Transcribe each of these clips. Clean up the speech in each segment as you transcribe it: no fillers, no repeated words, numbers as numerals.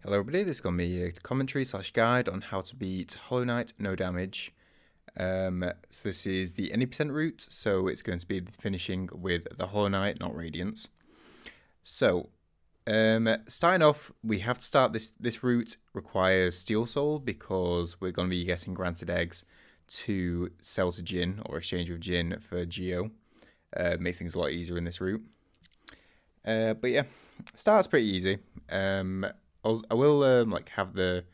Hello everybody, this is going to be a commentary / guide on how to beat Hollow Knight no damage. So this is the any percent route, so it's going to be finishing with the Hollow Knight, not Radiance. So, starting off, we have to start this route requires Steel Soul because we're going to be getting granted eggs to sell to Jin or exchange with Jin for Geo. Make things a lot easier in this route. But yeah, start's pretty easy. I will have the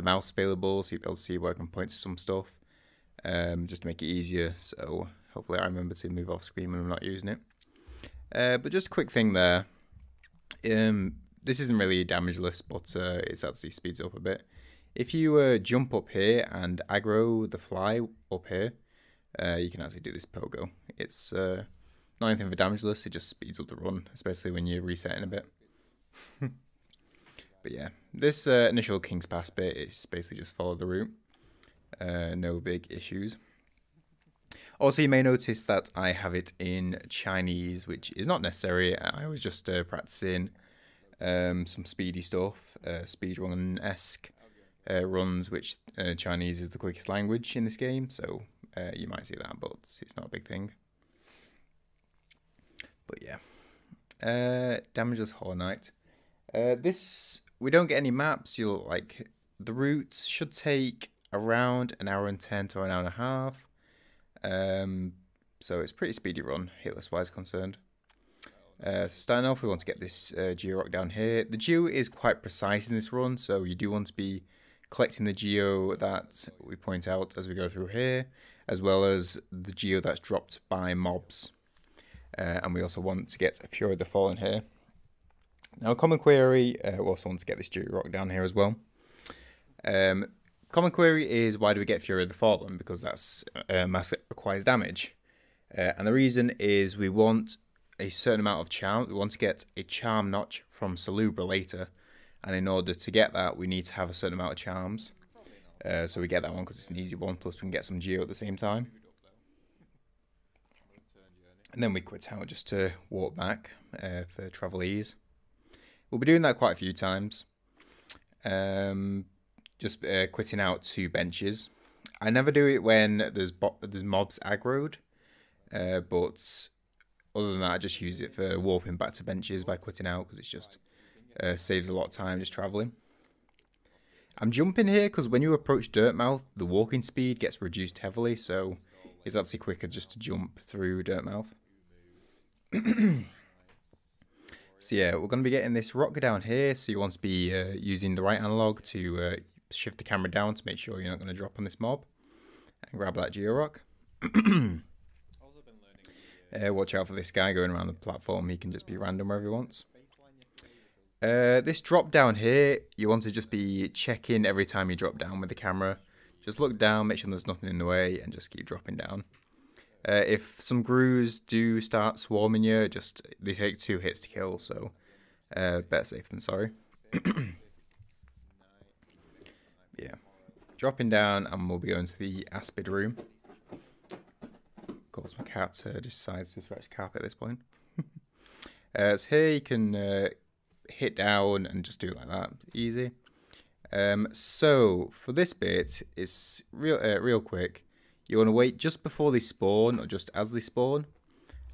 mouse available so you'll be able to see where I can point to some stuff, just to make it easier. So hopefully I remember to move off screen when I'm not using it. But just a quick thing there. This isn't really damageless, but it actually speeds up a bit. If you jump up here and aggro the fly up here, you can actually do this pogo. It's not anything for damageless, it just speeds up the run, especially when you're resetting a bit. But yeah, this initial King's Pass bit is basically just follow the route. No big issues. Also, you may notice that I have it in Chinese, which is not necessary. I was just practicing some speedy stuff, speedrun-esque runs, which Chinese is the quickest language in this game. So you might see that, but it's not a big thing. But yeah, damageless Hollow Knight. We don't get any maps. The route should take around an hour and 10 to an hour and a half. So it's pretty speedy run, hitless wise concerned. So starting off, we want to get this Geo Rock down here. The Geo is quite precise in this run, so you do want to be collecting the Geo that we point out as we go through here, as well as the Geo that's dropped by mobs. And we also want to get a Fury of the Fallen here. Now, common query, we also want to get this Geo Rock down here as well. Common query is, why do we get Fury of the Fallen? Because that's a mask that requires damage. And the reason is we want a certain amount of charm. We want to get a charm notch from Salubra later. And in order to get that, we need to have a certain amount of charms. So we get that one because it's an easy one, plus we can get some Geo at the same time. And then we quit out just to walk back for travel ease. We'll be doing that quite a few times. Just quitting out 2 benches. I never do it when there's mobs aggroed, but other than that, I just use it for warping back to benches by quitting out because it's just saves a lot of time just traveling. I'm jumping here because when you approach Dirtmouth, the walking speed gets reduced heavily, so it's actually quicker just to jump through Dirtmouth. So yeah, we're going to be getting this rock down here, so you want to be using the right analog to shift the camera down to make sure you're not going to drop on this mob. And grab that Geo Rock. Watch out for this guy going around the platform, he can just be random wherever he wants. This drop down here, you want to just be checking every time you drop down with the camera. Just look down, make sure there's nothing in the way, and just keep dropping down. If some Gruz do start swarming you, they take 2 hits to kill, so better safe than sorry. Yeah, dropping down, and we'll be going to the Aspid room. Of course, my cat decides to scratch carpet at this point. So here you can hit down and just do it like that, easy. So for this bit, it's real quick. You want to wait just before they spawn, or just as they spawn,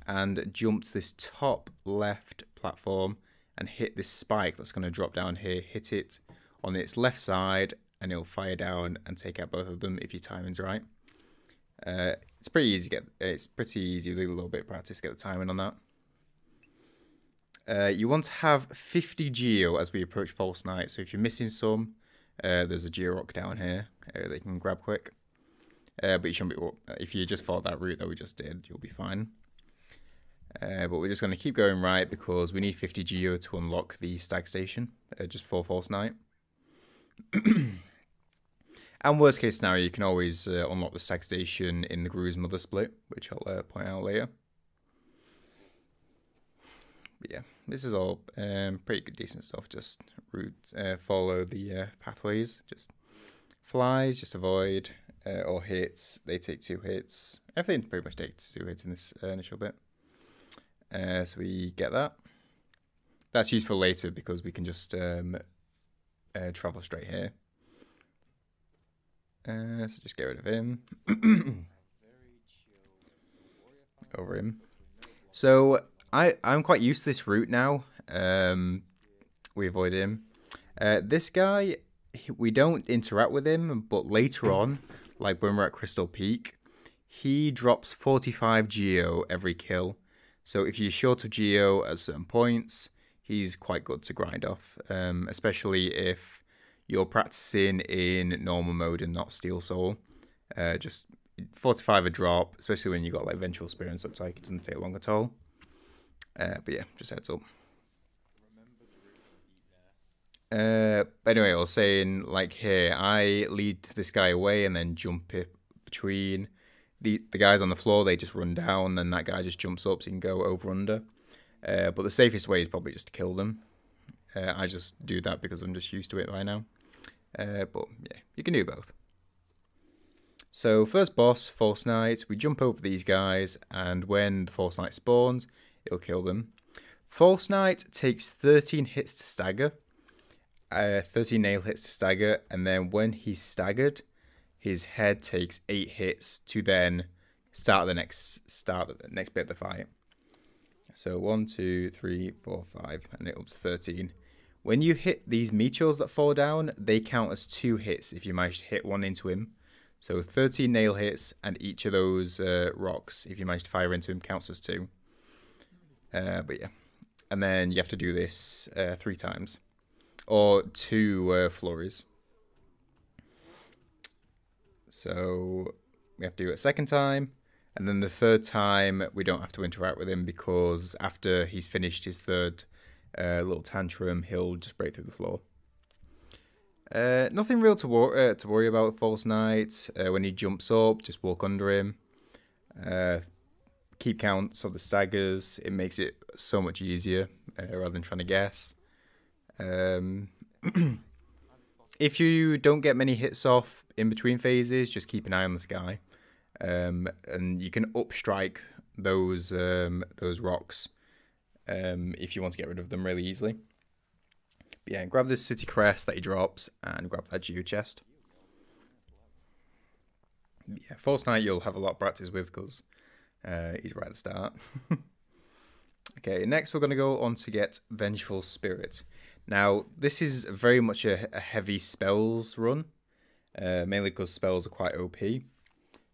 and jump to this top left platform and hit this spike that's going to drop down here. Hit it on its left side, and it'll fire down and take out both of them if your timing's right. It's pretty easy with a little bit of practice to get the timing on that. You want to have 50 Geo as we approach False Knight, so if you're missing some, there's a Geo Rock down here that you can grab quick. But you shouldn't be, if you just follow that route that we just did, you'll be fine. But we're just going to keep going right because we need 50 Geo to unlock the Stag Station, just for False Knight. And worst case scenario, you can always unlock the Stag Station in the Gruz Mother split, which I'll point out later. But yeah, this is all pretty good, decent stuff. Just follow the pathways, just flies, just avoid. Or hits, they take 2 hits. Everything pretty much takes 2 hits in this initial bit. So we get that. That's useful later because we can just travel straight here. So just get rid of him. Over him. So I'm quite used to this route now. We avoid him. This guy, we don't interact with him, but later on, like when we're at Crystal Peak, he drops 45 Geo every kill. So if you're short of Geo at certain points, he's quite good to grind off, especially if you're practicing in normal mode and not Steel Soul. Just 45 a drop, especially when you got like Vengeful Spirit and such, like it doesn't take long at all. But yeah, just heads up. Anyway, I was saying, like here, I lead this guy away and then jump it between the guys on the floor. They just run down, then that guy just jumps up so you can go over under. But the safest way is probably just to kill them. I just do that because I'm just used to it by now. But yeah, you can do both. So first boss, False Knight, we jump over these guys, and when the False Knight spawns, it'll kill them. False Knight takes 13 hits to stagger. 13 nail hits to stagger, and then when he's staggered, his head takes 8 hits to then start the next bit of the fight. So 1, 2, 3, 4, 5, and it ups to 13. When you hit these meteors that fall down, they count as 2 hits if you manage to hit one into him. So 13 nail hits, and each of those rocks, if you manage to fire into him, counts as 2. But yeah, and then you have to do this 3 times. Or 2 flurries. So we have to do it a second time. And then the third time, we don't have to interact with him because after he's finished his third little tantrum, he'll just break through the floor. Nothing real to worry about with False Knight. When he jumps up, just walk under him. Keep counts of the staggers. It makes it so much easier rather than trying to guess. If you don't get many hits off in between phases, just keep an eye on this guy, and you can upstrike those rocks if you want to get rid of them really easily. But yeah, grab this city crest that he drops and grab that geo chest. Yeah, False Knight you'll have a lot of practice with because he's right at the start. Okay, next we're going to go on to get Vengeful Spirit. Now, this is very much a heavy spells run, mainly because spells are quite OP.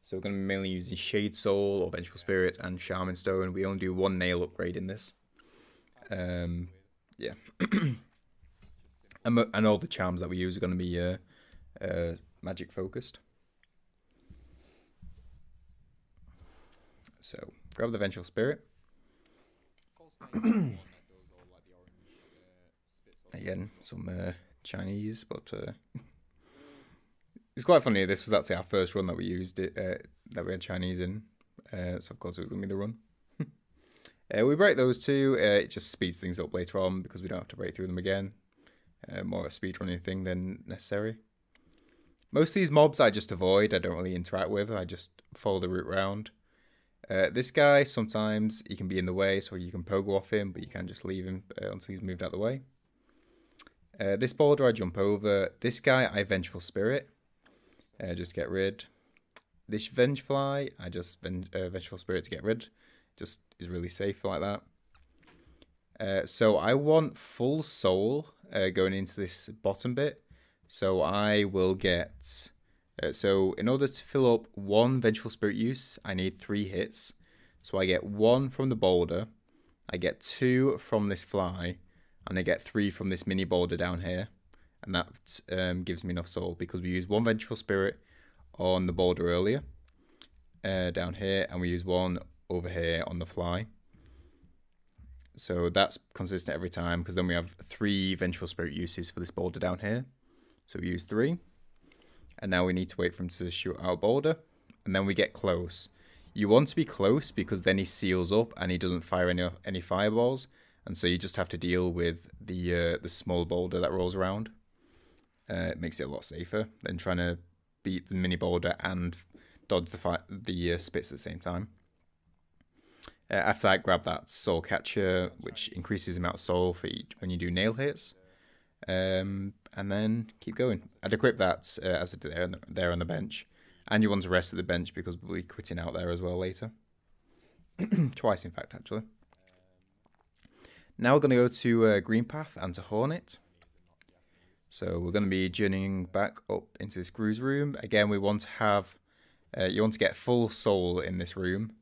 So we're going to be mainly using Shade Soul or Vengeful Spirit and Shaman Stone. We only do 1 nail upgrade in this. Yeah. And all the charms that we use are going to be magic focused. So, grab the Vengeful Spirit. Again, some Chinese, but it's quite funny. This was actually our first run that we used it, that we had Chinese in, so of course it was going to be the run. We break those 2. It just speeds things up later on because we don't have to break through them again. More of a speedrunning thing than necessary. Most of these mobs I just avoid. I don't really interact with. I just follow the route round. This guy, sometimes he can be in the way, so you can pogo off him, but you can just leave him until he's moved out of the way. This boulder I jump over. This guy I Vengeful Spirit, just get rid. This Vengefly I just Vengeful Spirit to get rid. Just is really safe like that. So I want full soul going into this bottom bit. So I will get... so in order to fill up 1 Vengeful Spirit use, I need 3 hits. So I get 1 from the boulder, I get 2 from this fly, and I get 3 from this mini boulder down here. And that gives me enough soul because we used 1 Vengeful Spirit on the boulder earlier, down here, and we use 1 over here on the fly. So that's consistent every time because then we have 3 Vengeful Spirit uses for this boulder down here. So we use 3. And now we need to wait for him to shoot our boulder. And then we get close. You want to be close because then he seals up and he doesn't fire any fireballs. And so you just have to deal with the small boulder that rolls around. It makes it a lot safer than trying to beat the mini boulder and dodge the spits at the same time. After that, grab that soul catcher, which increases the amount of soul for each when you do nail hits. And and then keep going. I'd equip that as I did there on the bench. And you want to rest at the bench because we'll be quitting out there as well later. Twice, in fact, actually. Now we're going to go to Green Path and to Hornet. So we're going to be journeying back up into this Gruz room. Again, we want to have... you want to get full soul in this room.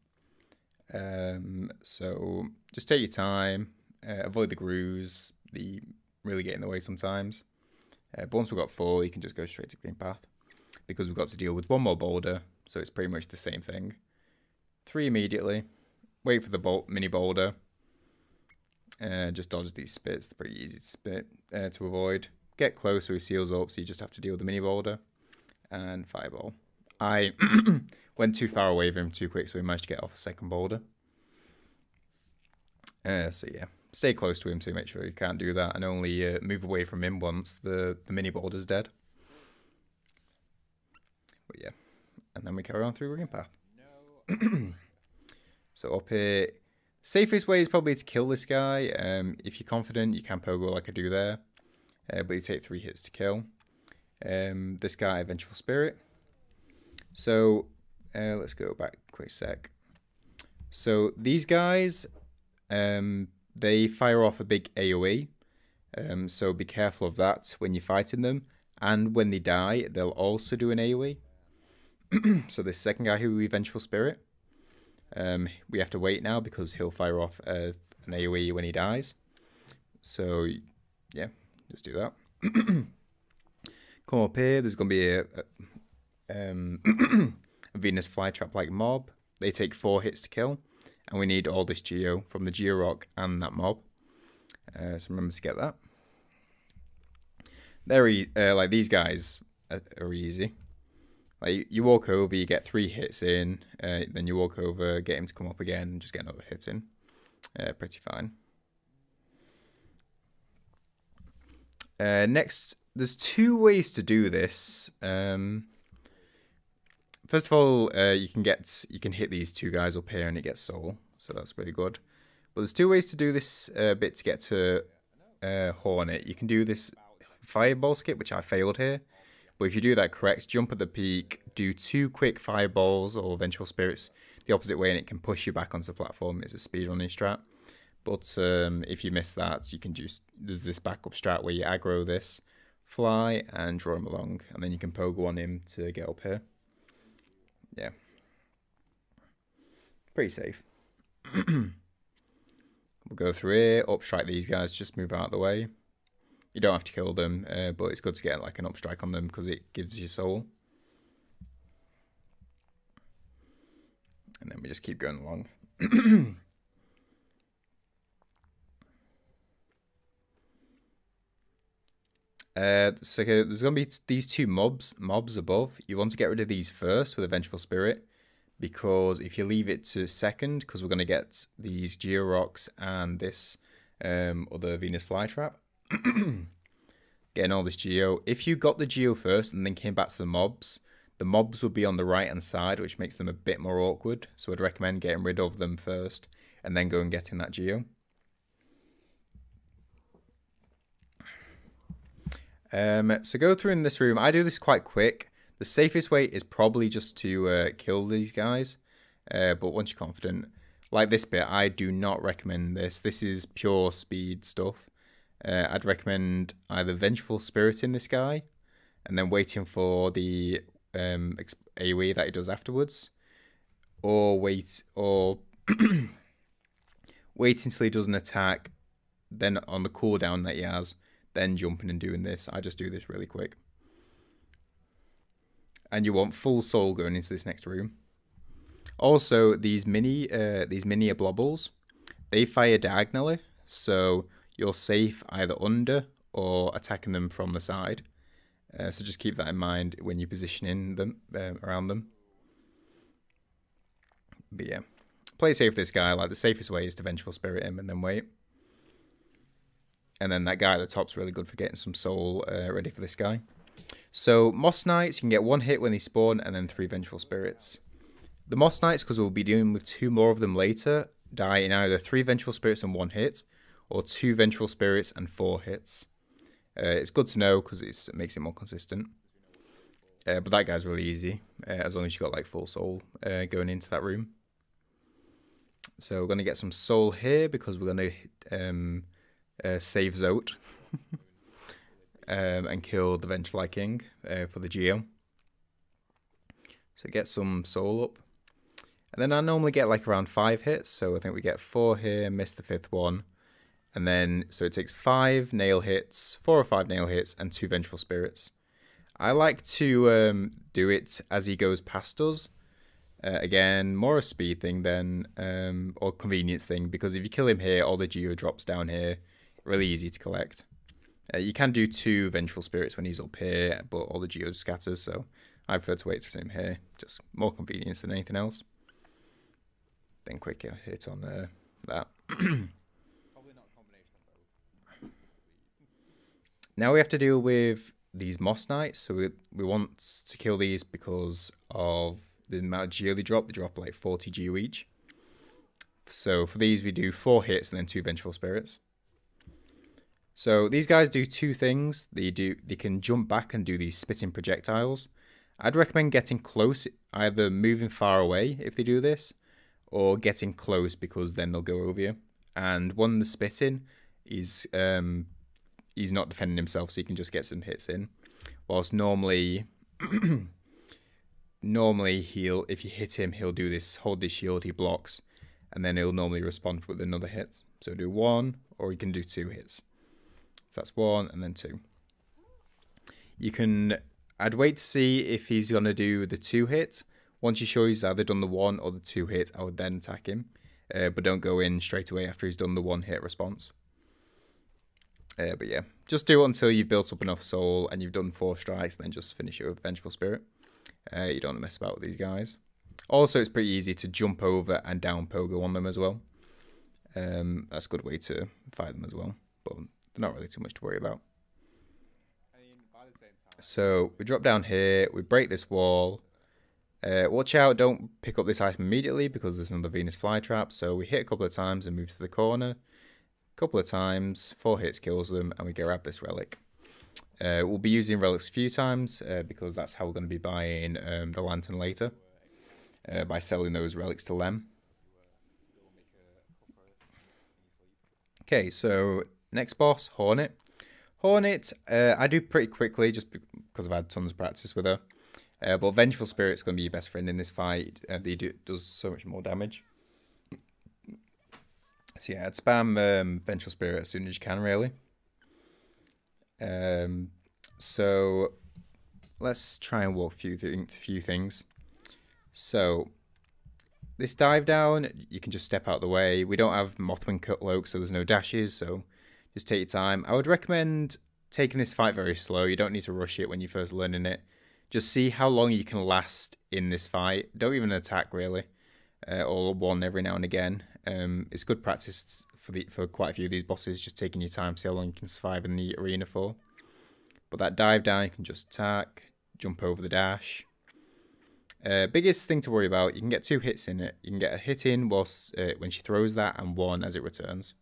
So just take your time. Avoid the Gruz. They really get in the way sometimes. But once we've got full, you can just go straight to Green Path. Because we've got to deal with one more boulder. So it's pretty much the same thing. 3 immediately. Wait for the mini boulder. Just dodge these spits. They're pretty easy to spit to avoid. Get close so he seals up, so you just have to deal with the mini boulder. And fireball. I went too far away from him too quick, so we managed to get off a second boulder. So yeah, stay close to him to make sure you can't do that, and only move away from him once the mini boulder's dead. But yeah, and then we carry on through Green Path. So up here, safest way is probably to kill this guy. If you're confident, you can pogo like I do there. But you take 3 hits to kill. This guy, Vengeful Spirit. So, let's go back a quick sec. So, these guys, they fire off a big AoE. So, be careful of that when you're fighting them. And when they die, they'll also do an AoE. So, this second guy who we Vengeful Spirit, we have to wait now because he'll fire off an AoE when he dies. So, yeah, just do that. Come up here, there's going to be a Venus flytrap like mob. They take 4 hits to kill, and we need all this geo from the geo rock and that mob. So remember to get that. They're like these guys are easy. Like you walk over, you get 3 hits in, then you walk over, get him to come up again, and just get another hit in. Pretty fine. Next, there's 2 ways to do this. First of all, you can hit these 2 guys up here and it gets soul, so that's really good. But there's 2 ways to do this bit to get to Hornet. You can do this fireball skip, which I failed here. But if you do that correct, jump at the peak, do 2 quick fireballs or vengeful spirits the opposite way, and it can push you back onto the platform. It's a speedrunning strat. But if you miss that, you can there's this backup strat where you aggro this, fly, and draw him along. And then you can pogo on him to get up here. Yeah. Pretty safe. We'll go through here, upstrike these guys, just move out of the way. You don't have to kill them, but it's good to get like an upstrike on them because it gives you soul. And then we just keep going along. So there's going to be these 2 mobs above. You want to get rid of these first with a Vengeful Spirit, because if you leave it to second, because we're going to get these Geo Rocks and this other Venus Flytrap, getting all this Geo. If you got the Geo first and then came back to the mobs would be on the right hand side, which makes them a bit more awkward. So I'd recommend getting rid of them first and then go and getting that Geo. So go through in this room. I do this quite quick. The safest way is probably just to kill these guys. But once you're confident, like this bit, I do not recommend this. This is pure speed stuff. I'd recommend either Vengeful Spirit in this guy, and then waiting for the AoE that he does afterwards, or wait until he does an attack, then on the cooldown that he has, then jumping and doing this. I just do this really quick. And you want full soul going into this next room. Also, these mini blobbles, they fire diagonally, so you're safe either under or attacking them from the side. So just keep that in mind when you're positioning them around them. But yeah, play safe with this guy. Like the safest way is to Vengeful Spirit him and then wait. And then that guy at the top's really good for getting some soul ready for this guy. So Moss Knights, you can get 1 hit when they spawn and then 3 Vengeful Spirits. The Moss Knights, because we'll be dealing with 2 more of them later, die in either 3 Vengeful Spirits and 1 hit, or 2 Vengeful Spirits and 4 hits. It's good to know because it makes it more consistent. But that guy's really easy, as long as you've got like full soul going into that room. So we're going to get some soul here because we're going to save Zote and kill the Ventrali King for the Geo. So get some soul up. And then I normally get like around 5 hits, so I think we get 4 here, miss the 5th one. And then, so it takes 5 nail hits, 4 or 5 nail hits, and 2 Vengeful Spirits. I like to do it as he goes past us. Again, more a speed thing than or convenience thing, because if you kill him here, all the Geo drops down here. Really easy to collect. You can do 2 Vengeful Spirits when he's up here, but all the Geo scatters, so I prefer to wait to see him here. Just more convenience than anything else. Then quick hit on that. Now we have to deal with these Moss Knights, so we want to kill these because of the amount of Geo they drop. They drop like 40 Geo each. So for these we do 4 hits and then 2 Vengeful Spirits. So these guys do 2 things. They can jump back and do these spitting projectiles. I'd recommend getting close, either moving far away if they do this, or getting close because then they'll go over you. And one the spitting is he's not defending himself, so you can just get some hits in. Whilst normally if you hit him, he'll do this, hold this shield, he blocks, and then he'll normally respond with another hit. So do 1, or you can do 2 hits. So that's 1 and then 2. I'd wait to see if he's gonna do the 2 hit. Once you're sure he's either done the 1 or the 2 hit, I would then attack him. But don't go in straight away after he's done the 1 hit response. But yeah, just do it until you've built up enough soul and you've done 4 strikes, then just finish it with Vengeful Spirit. You don't want to mess about with these guys. Also, it's pretty easy to jump over and down pogo on them as well. That's a good way to fight them as well, but they're not really too much to worry about. So we drop down here, we break this wall. Watch out, don't pick up this item immediately because there's another Venus flytrap. So we hit a couple of times and move to the corner. A couple of times, 4 hits kills them, and we grab this relic. We'll be using relics a few times because that's how we're going to be buying the lantern later. By selling those relics to Lem. Okay, so next boss, Hornet. Hornet, I do pretty quickly just because I've had tons of practice with her. But Vengeful Spirit's going to be your best friend in this fight. Does so much more damage. So yeah, I'd spam Vengeful Spirit as soon as you can, really. So let's try and walk through a few things. So this dive down, you can just step out of the way. We don't have Mothwing Cutloak, so there's no dashes, so just take your time. I would recommend taking this fight very slow. You don't need to rush it when you're first learning it. Just see how long you can last in this fight. Don't even attack, really. Or one every now and again. It's good practice for quite a few of these bosses, just taking your time, see how long you can survive in the arena for. But that dive down, you can just attack, jump over the dash. Biggest thing to worry about, you can get 2 hits in it. You can get a hit in whilst when she throws that, and 1 as it returns.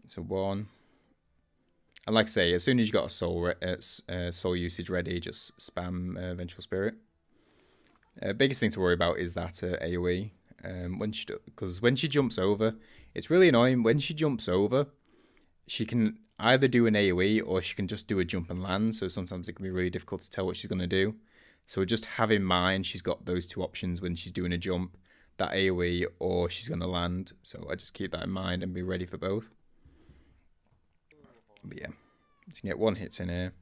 So 1. And like I say, as soon as you got a soul usage ready, just spam Vengeful Spirit. Biggest thing to worry about is that AoE. Because when she jumps over, it's really annoying. When she jumps over, she can either do an AoE or she can just do a jump and land. So sometimes it can be really difficult to tell what she's going to do. So just have in mind she's got those 2 options when she's doing a jump, that AoE or she's going to land. So I just keep that in mind and be ready for both. But yeah, you can get 1 hit in here.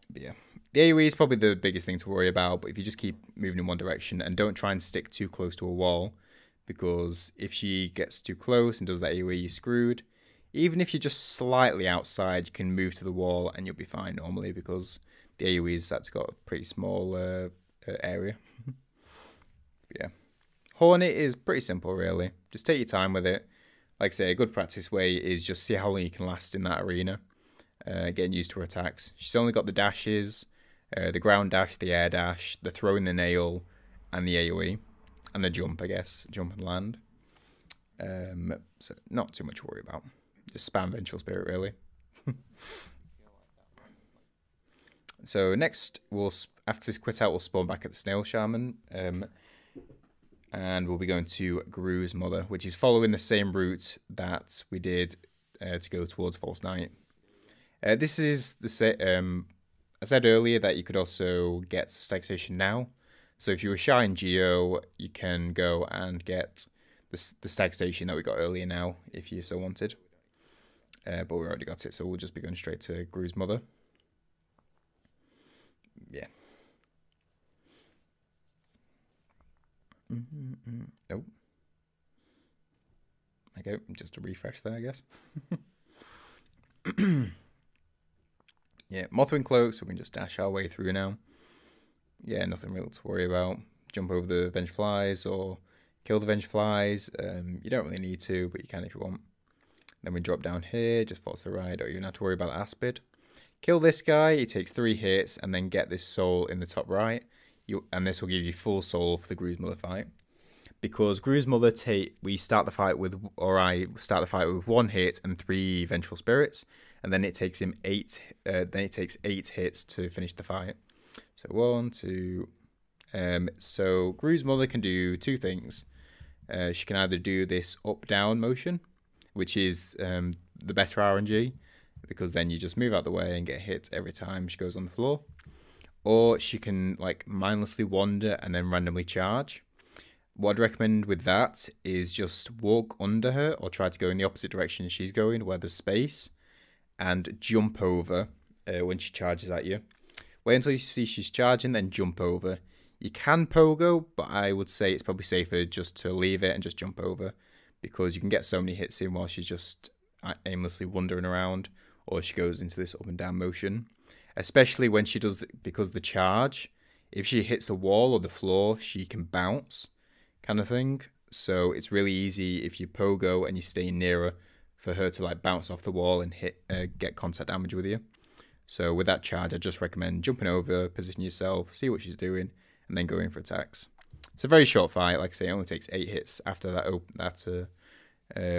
But yeah, the AoE is probably the biggest thing to worry about, but if you just keep moving in one direction and don't try and stick too close to a wall, because if she gets too close and does that AoE, you're screwed. Even if you're just slightly outside, you can move to the wall and you'll be fine normally, because the AoE's actually got a pretty small area. Yeah, Hornet is pretty simple, really. Just take your time with it. Like I say, a good practice way is just see how long you can last in that arena. Getting used to her attacks. She's only got the dashes, the ground dash, the air dash, the throwing the nail, and the AoE. And the jump, I guess. Jump and land. So not too much to worry about. Just spam Vengeful Spirit, really. So next, after this quit out, we'll spawn back at the Snail Shaman. And we'll be going to Gruz Mother, which is following the same route that we did to go towards False Knight. This is the same. I said earlier that you could also get Stag Station now. So if you were shy in Geo, you can go and get the Stag Station that we got earlier now, if you so wanted. But we already got it, so we'll just be going straight to Gruz Mother. Yeah. Oh. Okay, just a refresh there, I guess. Yeah, Mothwing Cloak, so we can just dash our way through now. Yeah, nothing real to worry about. Jump over the Venge Flies or kill the Venge Flies. You don't really need to, but you can if you want. Then we drop down here, just fall to the right, don't even have to worry about Aspid. Kill this guy, he takes 3 hits, and then get this soul in the top right. And this will give you full soul for the Gruz Mother fight. Because Gruz Mother I start the fight with 1 hit and 3 Vengeful Spirits, and then it takes him 8. Then it takes 8 hits to finish the fight. So 1, 2. So Gruz Mother can do 2 things. She can either do this up-down motion, which is the better RNG, because then you just move out the way and get hit every time she goes on the floor. Or she can like mindlessly wander and then randomly charge. What I'd recommend with that is just walk under her or try to go in the opposite direction she's going, where there's space, and jump over when she charges at you. Wait until you see she's charging, then jump over. You can pogo, but I would say it's probably safer just to leave it and just jump over, because you can get so many hits in while she's just aimlessly wandering around, or she goes into this up and down motion. Especially when she does, because the charge, if she hits a wall or the floor, she can bounce, kind of thing. So it's really easy if you pogo and you stay nearer for her to like bounce off the wall and get contact damage with you. So with that charge, I just recommend jumping over, position yourself, see what she's doing, and then go in for attacks. It's a very short fight. Like I say, it only takes 8 hits after that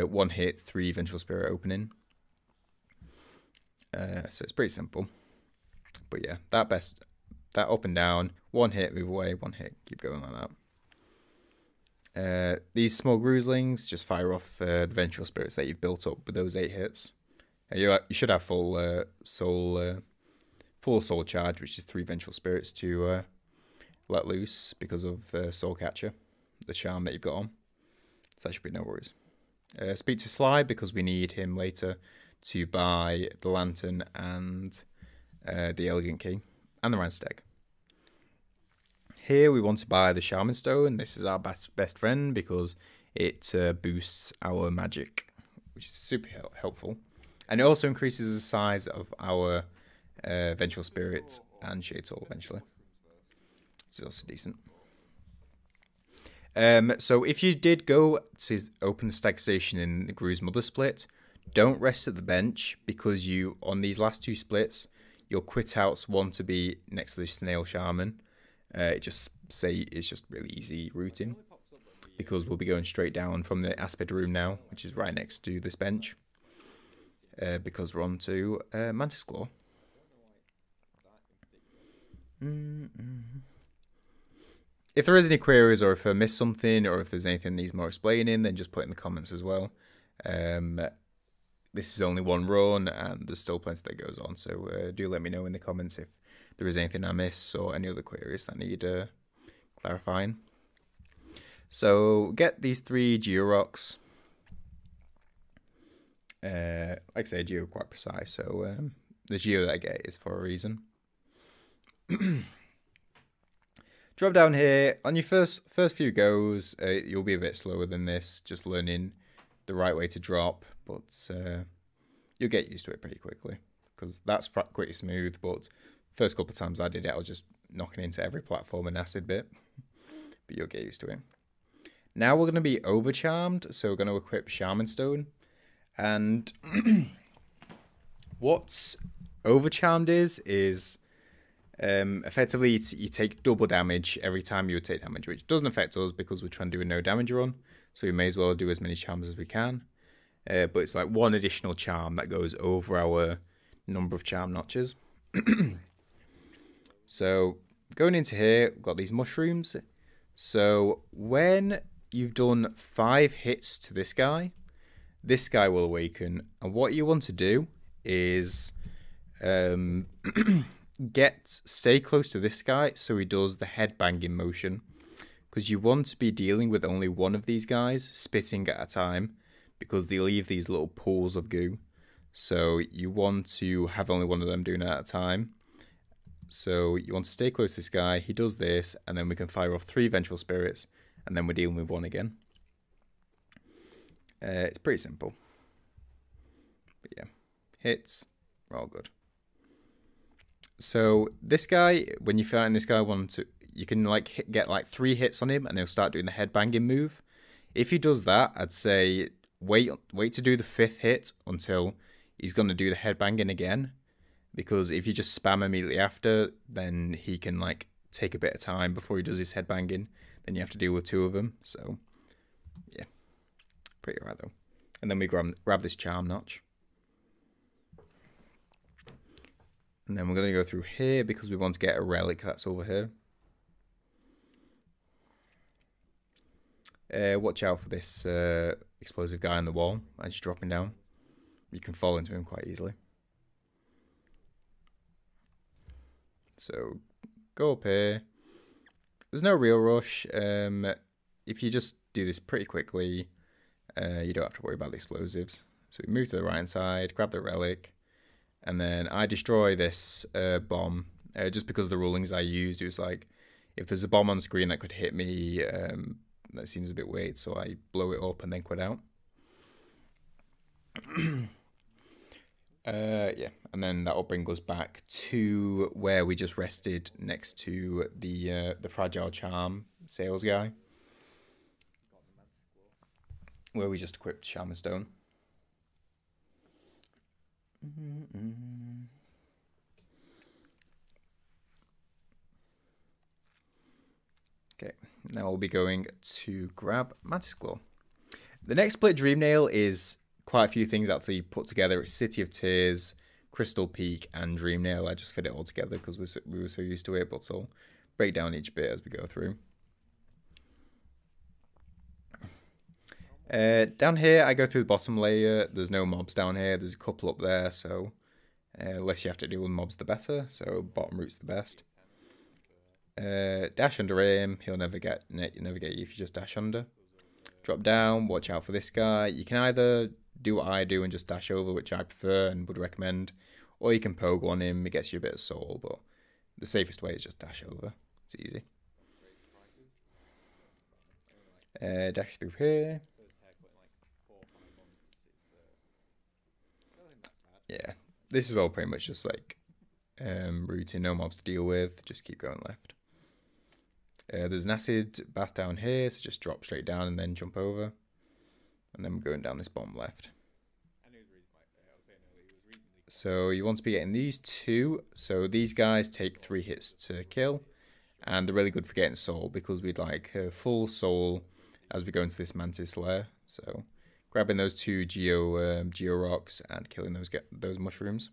1 hit, 3 Vengeful Spirit opening. So it's pretty simple. But yeah, that up and down, 1 hit, move away, 1 hit, keep going like that. These small Gruzlings just fire off the Vengeful Spirits that you've built up with those 8 hits. You should have full soul charge, which is 3 Vengeful Spirits to let loose because of Soul Catcher, the charm that you've got on. So that should be no worries. Speak to Sly because we need him later to buy the Lantern and the Elegant Key and the Randstag. Here we want to buy the Shaman Stone. This is our best friend because it boosts our magic, which is super helpful. And it also increases the size of our Vengeful Spirit and Shade Soul eventually. Which is also decent. So if you did go to open the Stag Station in the Gruz Mother split, don't rest at the bench, because on these last 2 splits, your quit outs want to be next to the Snail Shaman. It's just really easy routing, because we'll be going straight down from the Aspid room now, which is right next to this bench, because we're on to Mantis Claw. If there is any queries, or if I missed something, or if there's anything that needs more explaining, then just put it in the comments as well. This is only 1 run, and there's still plenty that goes on, so do let me know in the comments if there is anything I miss, or any other queries that need clarifying. So, get these 3 Georocks. Like I say, Geo quite precise, so the Geo that I get is for a reason. Drop down here. On your first few goes, you'll be a bit slower than this, just learning the right way to drop, but you'll get used to it pretty quickly, because that's pretty smooth. But first couple of times I did it, I was just knocking into every platform and acid bit, but you'll get used to it. Now we're going to be overcharmed, so we're going to equip Shaman Stone, and what overcharmed is effectively you take double damage every time you would take damage, which doesn't affect us because we're trying to do a no damage run, so we may as well do as many charms as we can. But it's like 1 additional charm that goes over our number of charm notches. So going into here, we've got these mushrooms. So when you've done 5 hits to this guy will awaken. And what you want to do is stay close to this guy so he does the head banging motion. Because you want to be dealing with only one of these guys spitting at a time, because they leave these little pools of goo. So you want to have only one of them doing it at a time. So you want to stay close to this guy, he does this, and then we can fire off 3 vengeful spirits, and then we're dealing with one again. It's pretty simple. But yeah, hits, we're all good. So this guy, when you're fighting this guy, you can like get like 3 hits on him, and he'll start doing the head banging move. If he does that, I'd say wait to do the 5th hit until he's gonna do the head banging again. Because if you just spam immediately after, then he can like take a bit of time before he does his head banging. Then you have to deal with 2 of them. So yeah, pretty alright though. And then we grab this charm notch. And then we're going to go through here because we want to get a relic that's over here. Watch out for this explosive guy on the wall as you're dropping down. You can fall into him quite easily. So go up here. There's no real rush. If you just do this pretty quickly, you don't have to worry about the explosives. So we move to the right hand side, grab the relic, and then I destroy this bomb. Just because the rulings I used, it was like, if there's a bomb on screen that could hit me, that seems a bit weird, so I blow it up and then quit out. Yeah, and then that will bring us back to where we just rested next to the fragile charm sales guy, where we just equipped Shaman Stone. Okay, now we'll be going to grab Mantis Claw. The next split Dreamnail is quite a few things actually put together. It's City of Tears, Crystal Peak, and Dreamnail. I just fit it all together because we were so used to it, but I'll break down each bit as we go through. Down here, I go through the bottom layer. There's no mobs down here. There's a couple up there, so less you have to deal with mobs, the better. So bottom route's the best. Dash under him. He'll never get you if you just dash under. Drop down. Watch out for this guy. You can either do what I do and just dash over, which I prefer and would recommend, or you can pogo on him. It gets you a bit of soul, but the safest way is just dash over. It's easy. Dash through here. Yeah, this is all pretty much just like routine, no mobs to deal with, just keep going left. There's an acid bath down here, so just drop straight down and then jump over. And then we're going down this bottom left. So you want to be getting these 2. So these guys take 3 hits to kill, and they're really good for getting soul because we'd like full soul as we go into this Mantis lair. So grabbing those 2 geo rocks and killing those mushrooms.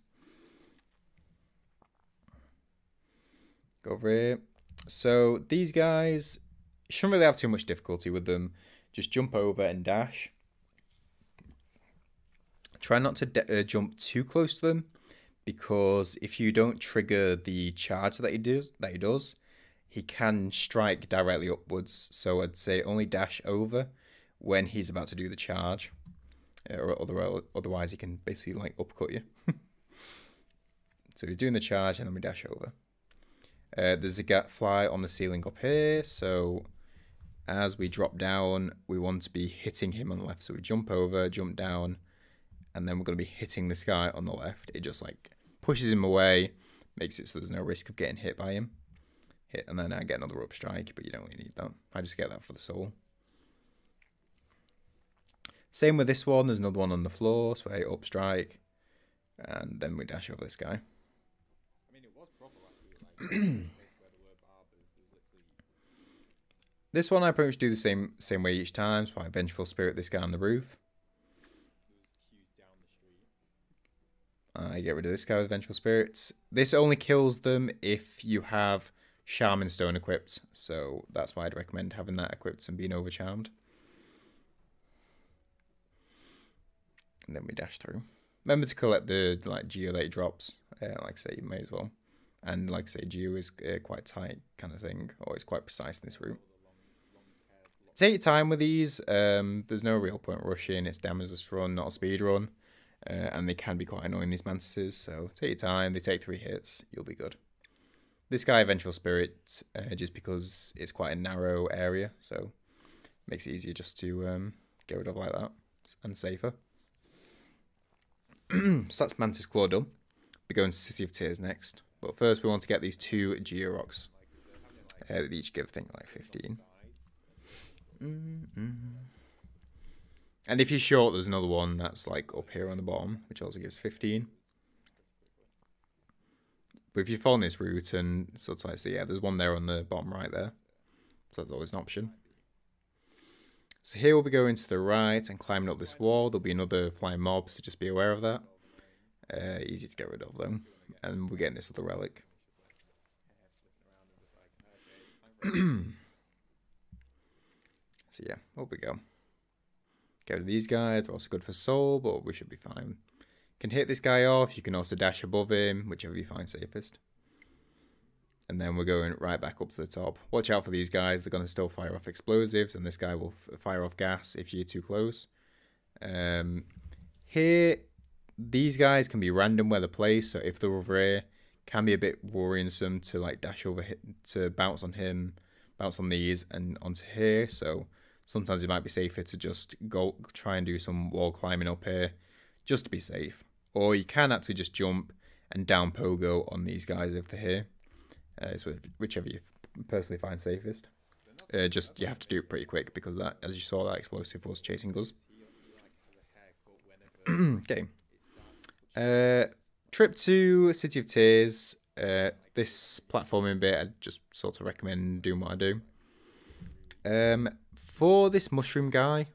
Go over here. So these guys, you shouldn't really have too much difficulty with them. Just jump over and dash. Try not to jump too close to them, because if you don't trigger the charge that he does, he can strike directly upwards. So I'd say only dash over when he's about to do the charge, or otherwise he can basically like uppercut you. So he's doing the charge and then we dash over. There's a gatfly on the ceiling up here, so as we drop down, we want to be hitting him on the left. So we jump over, jump down, and then we're going to be hitting this guy on the left. It just like pushes him away, makes it so there's no risk of getting hit by him. Hit, and then I get another up strike, but you don't really need that. I just get that for the soul. Same with this one, there's another one on the floor, so I hit up strike, and then we dash over this guy. I mean, it was proper last week, This one I pretty much do the same way each time, so I Vengeful Spirit this guy on the roof. I get rid of this guy with Vengeful Spirits. This only kills them if you have Shaman Stone equipped, so that's why I'd recommend having that equipped and being overcharmed. And then we dash through. Remember to collect the Geo that drops. Like I say, you may as well. And like I say, Geo is quite tight kind of thing, or it's quite precise in this route. Take your time with these. There's no real point rushing. It's damage run, not a speed run. And they can be quite annoying, these mantises, so take your time. They take 3 hits, you'll be good. This guy, Vengeful Spirit, just because it's quite a narrow area, so makes it easier just to get rid of like that, and safer. So that's Mantis Claw done. We're going to City of Tears next, but first we want to get these 2 Geo Rocks. They each give, I think, like 15. And if you're short, there's another one that's like up here on the bottom, which also gives 15. But if you follow this route and sort of like, so yeah, there's one there on the bottom right there. So that's always an option. So here we'll be going to the right and climbing up this wall. There'll be another flying mob, so just be aware of that. Easy to get rid of though. And we're getting this other relic. So yeah, up we go. Get rid of these guys, they're also good for soul, but we should be fine. Can hit this guy off, you can also dash above him, whichever you find safest. And then we're going right back up to the top. Watch out for these guys, they're going to still fire off explosives, and this guy will fire off gas if you're too close. Here, these guys can be random where they're placed, so if they're over here, can be a bit worrisome to like dash over, to bounce on him, bounce on these, and onto here, so sometimes it might be safer to just go try and do some wall climbing up here, just to be safe. Or you can actually just jump and down pogo on these guys if they're here. So whichever you personally find safest. Just you have to do it pretty quick because that, as you saw, that explosive was chasing us. Okay. Trip to City of Tears. This platforming bit, I just sort of recommend doing what I do. For this mushroom guy,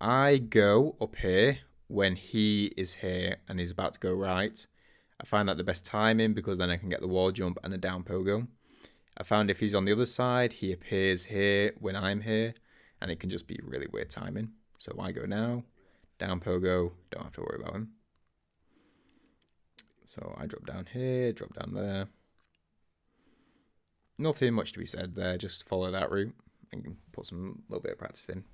I go up here when he is here and he's about to go right. I find that the best timing because then I can get the wall jump and a down pogo. I found if he's on the other side, he appears here when I'm here, and it can just be really weird timing. So I go now, down pogo, don't have to worry about him. So I drop down here, drop down there. Nothing much to be said there, just follow that route and put some little bit of practice in.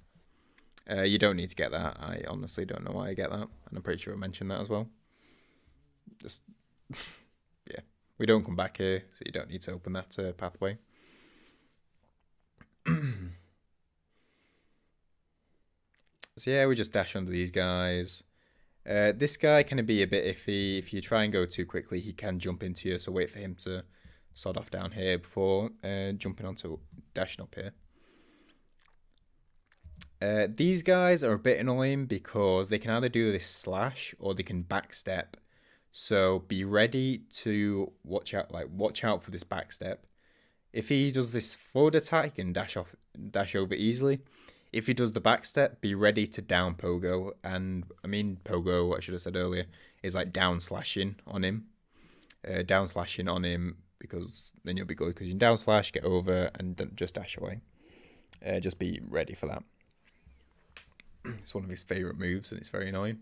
You don't need to get that. I honestly don't know why I get that, and I'm pretty sure I mentioned that as well. Just, yeah, we don't come back here, so you don't need to open that pathway. So yeah, we just dash under these guys. This guy can be a bit iffy. If you try and go too quickly, he can jump into you, so wait for him to sod off down here before jumping onto dashing up here. These guys are a bit annoying because they can either do this slash or they can backstep. So be ready to watch out for this backstep. If he does this forward attack, he can dash over easily. If he does the backstep, be ready to down pogo. And I mean pogo, I should have said earlier, is like down slashing on him. Down slashing on him, because then you'll be good because you can down slash, get over, and just dash away. Just be ready for that. It's one of his favourite moves, and it's very annoying.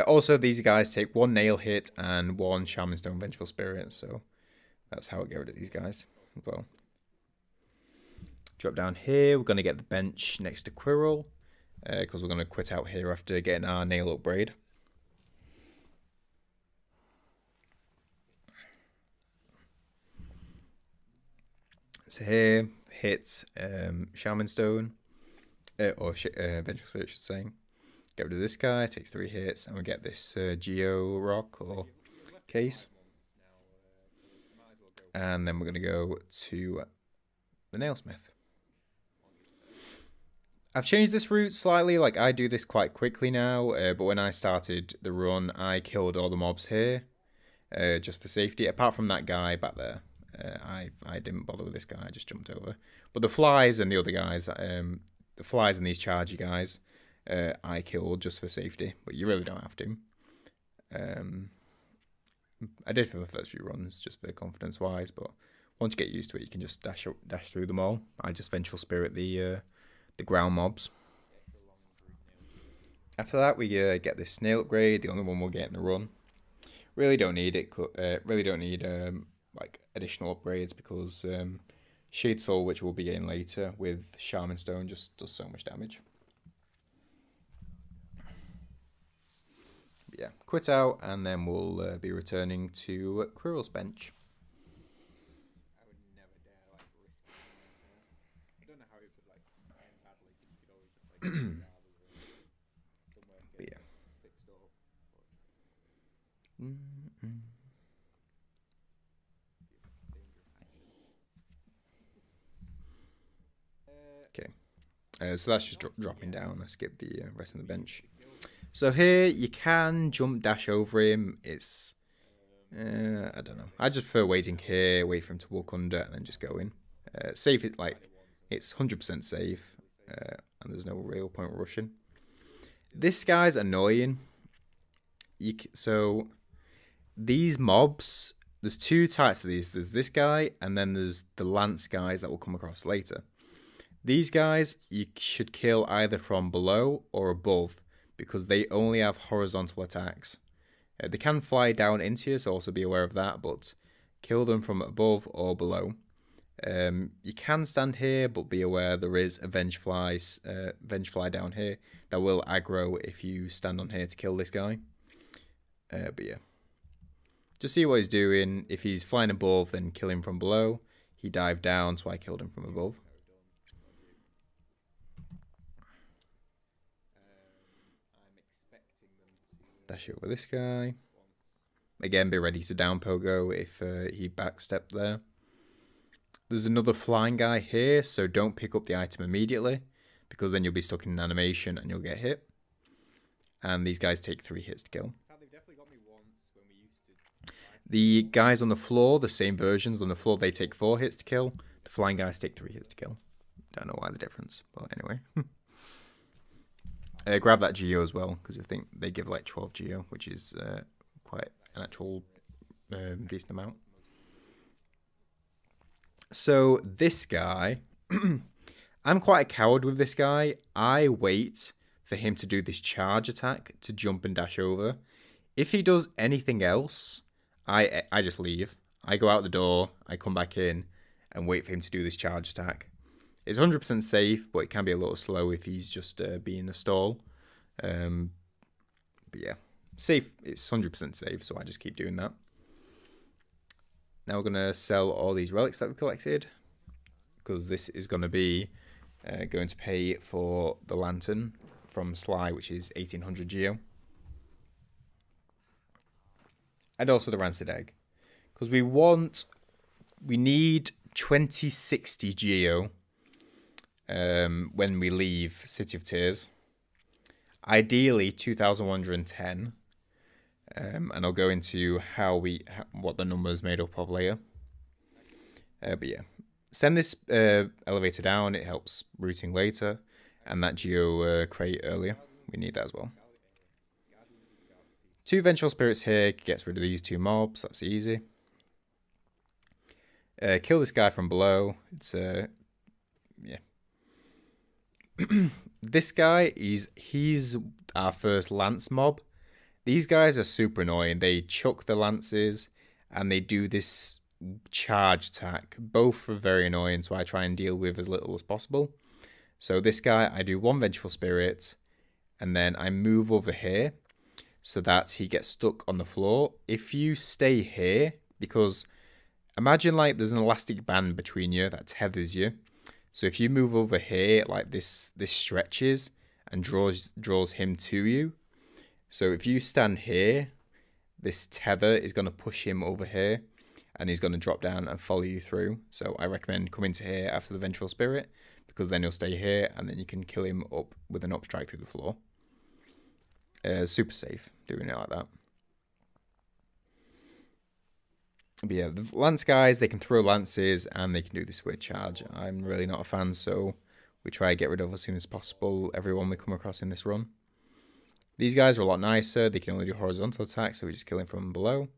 Also, these guys take 1 nail hit and 1 Shaman Stone Vengeful Spirit, so that's how I get rid of these guys as well. Drop down here, we're going to get the bench next to Quirrell, because we're going to quit out here after getting our nail upgrade. So here, hit Shaman Stone, or Vengeful Spirit, I should say. Get rid of this guy, takes 3 hits, and we get this Geo Rock or case. And then we're going to go to the Nailsmith. I've changed this route slightly, like I do this quite quickly now, but when I started the run, I killed all the mobs here, just for safety, apart from that guy back there. I didn't bother with this guy, I just jumped over. But the flies and the other guys, the flies and these chargy guys, I killed just for safety, but you really don't have to. I did for the first few runs just for confidence wise, but once you get used to it, you can just dash through them all. I just Vengeful Spirit the ground mobs. After that, we get this snail upgrade, the only one we'll get in the run. Really don't need it. Really don't need like additional upgrades because Shade Soul, which we'll be getting later with Shaman Stone, just does so much damage. But yeah, quit out, and then we'll be returning to Quirrell's bench. I would never dare like risk it. I don't know how it would like end badly. You could always just like somewhere but get yeah. fixed up. Okay, so that's just dropping down. Let's skip the rest of the bench. So here you can jump dash over him. It's I don't know. I just prefer waiting here, wait for him to walk under, and then just go in. Safe it like it's 100% safe, and there's no real point rushing. This guy's annoying. So these mobs, there's two types of these. There's this guy, and then there's the lance guys that will come across later. These guys you should kill either from below or above because they only have horizontal attacks. They can fly down into you, so also be aware of that, but kill them from above or below. You can stand here, but be aware there is a Vengefly down here that will aggro if you stand on here to kill this guy. But yeah. Just see what he's doing. If he's flying above, then kill him from below. He dived down, so I killed him from above. Dash over this guy. Again, be ready to down pogo if he backstepped there. There's another flying guy here, so don't pick up the item immediately, because then you'll be stuck in an animation and you'll get hit. And these guys take 3 hits to kill. The guys on the floor, the same versions on the floor, they take 4 hits to kill. The flying guys take 3 hits to kill. Don't know why the difference, but anyway. Grab that Geo as well, because I think they give like 12 Geo, which is quite an actual decent amount. So this guy, I'm quite a coward with this guy. I wait for him to do this charge attack to jump and dash over. If he does anything else, I just leave. I go out the door, I come back in, and wait for him to do this charge attack. It's 100% safe, but it can be a little slow if he's just being a stall. But yeah, safe. It's 100% safe, so I just keep doing that. Now we're going to sell all these relics that we collected, because this is going to be going to pay for the lantern from Sly, which is 1800 Geo. And also the rancid egg, because we need 2060 Geo when we leave City of Tears. Ideally 2110, and I'll go into what the number is made up of later. But yeah, send this elevator down. It helps routing later, and that Geo crate earlier. We need that as well. 2 Vengeful Spirits here gets rid of these 2 mobs. That's easy. Kill this guy from below. It's yeah. This guy he's our first lance mob. These guys are super annoying. They chuck the lances and they do this charge attack. Both are very annoying, so I try and deal with as little as possible. So this guy, I do 1 Vengeful Spirit, and then I move over here so that he gets stuck on the floor. If you stay here, because imagine like there's an elastic band between you that tethers you. So if you move over here, like this stretches and draws him to you. So if you stand here, this tether is going to push him over here, and he's going to drop down and follow you through. So I recommend coming to here after the Vengeful Spirit, because then he'll stay here, and then you can kill him up with an up strike through the floor. Super safe doing it like that. But yeah, the lance guys, they can throw lances and they can do this weird charge. I'm really not a fan, so we try to get rid of as soon as possible everyone we come across in this run. These guys are a lot nicer. They can only do horizontal attacks, so we just kill him from below.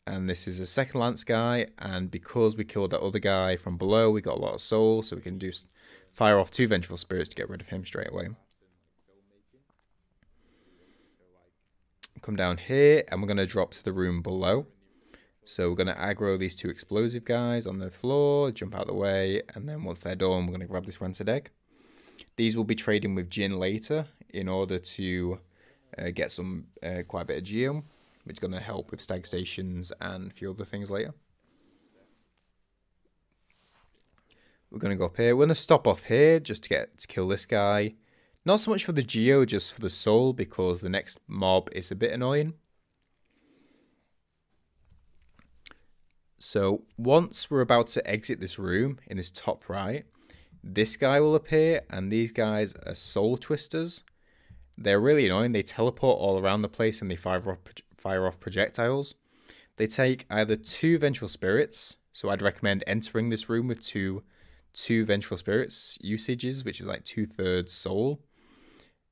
And this is a second lance guy, and because we killed that other guy from below, we got a lot of soul, so we can just fire off 2 vengeful spirits to get rid of him straight away. Come down here, and we're going to drop to the room below. So we're going to aggro these 2 explosive guys on the floor, jump out of the way, and then once they're done, we're going to grab this rancid egg. These will be trading with Jin later in order to get some quite a bit of geo, which is going to help with stag stations and a few other things later. We're going to go up here. We're going to stop off here just to kill this guy. Not so much for the geo, just for the soul, because the next mob is a bit annoying. So once we're about to exit this room in this top right, this guy will appear, and these guys are soul twisters. They're really annoying. They teleport all around the place and they fire off projectiles. They take either 2 vengeful spirits, so I'd recommend entering this room with two vengeful spirits usages, which is like 2/3 soul.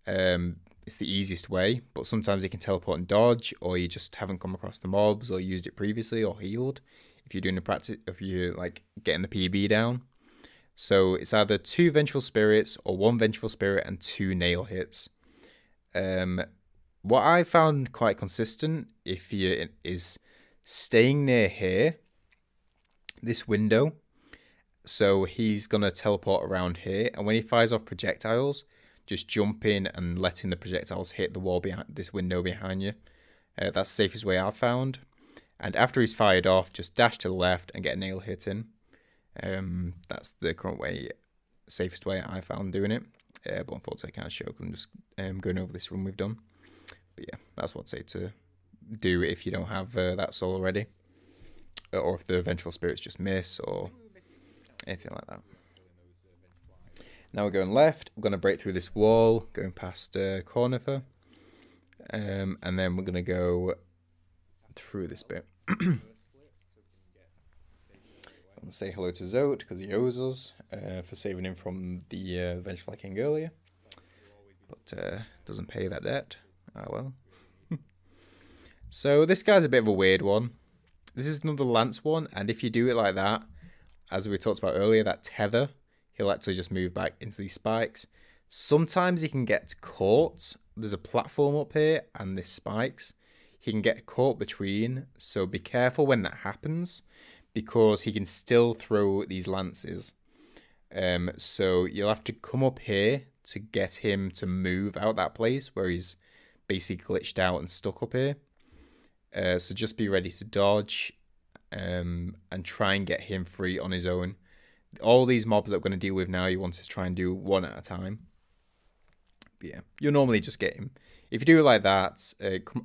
It's the easiest way, but sometimes you can teleport and dodge, or you just haven't come across the mobs or used it previously or healed. If you're doing the practice, if you're like getting the PB down, so it's either 2 vengeful spirits or 1 vengeful spirit and 2 nail hits. What I found quite consistent is staying near here, this window. So he's gonna teleport around here, and when he fires off projectiles, just jump in and letting the projectiles hit the wall behind this window behind you. That's the safest way I've found. And after he's fired off, just dash to the left and get a nail hit in. That's the current way, safest way I found doing it. But unfortunately I can't show because I'm just going over this run we've done. But yeah, that's what I'd say to do if you don't have that soul already. Or if the vengeful spirits just miss or anything like that. Now we're going left. We're going to break through this wall, going past Cornifer. And then we're going to go through this bit. I'm going to say hello to Zote because he owes us for saving him from the Vengeful King earlier. But doesn't pay that debt. Ah well. So this guy's a bit of a weird one. This is another lance one, and if you do it like that, as we talked about earlier, that tether, he'll actually just move back into these spikes. Sometimes he can get caught. There's a platform up here and this spikes. He can get caught between, so be careful when that happens because he can still throw these lances. So you'll have to come up here to get him to move out that place where he's basically glitched out and stuck up here. So just be ready to dodge and try and get him free on his own. All these mobs that we're going to deal with now, you want to try and do one at a time. But yeah, you'll normally just get him. If you do it like that,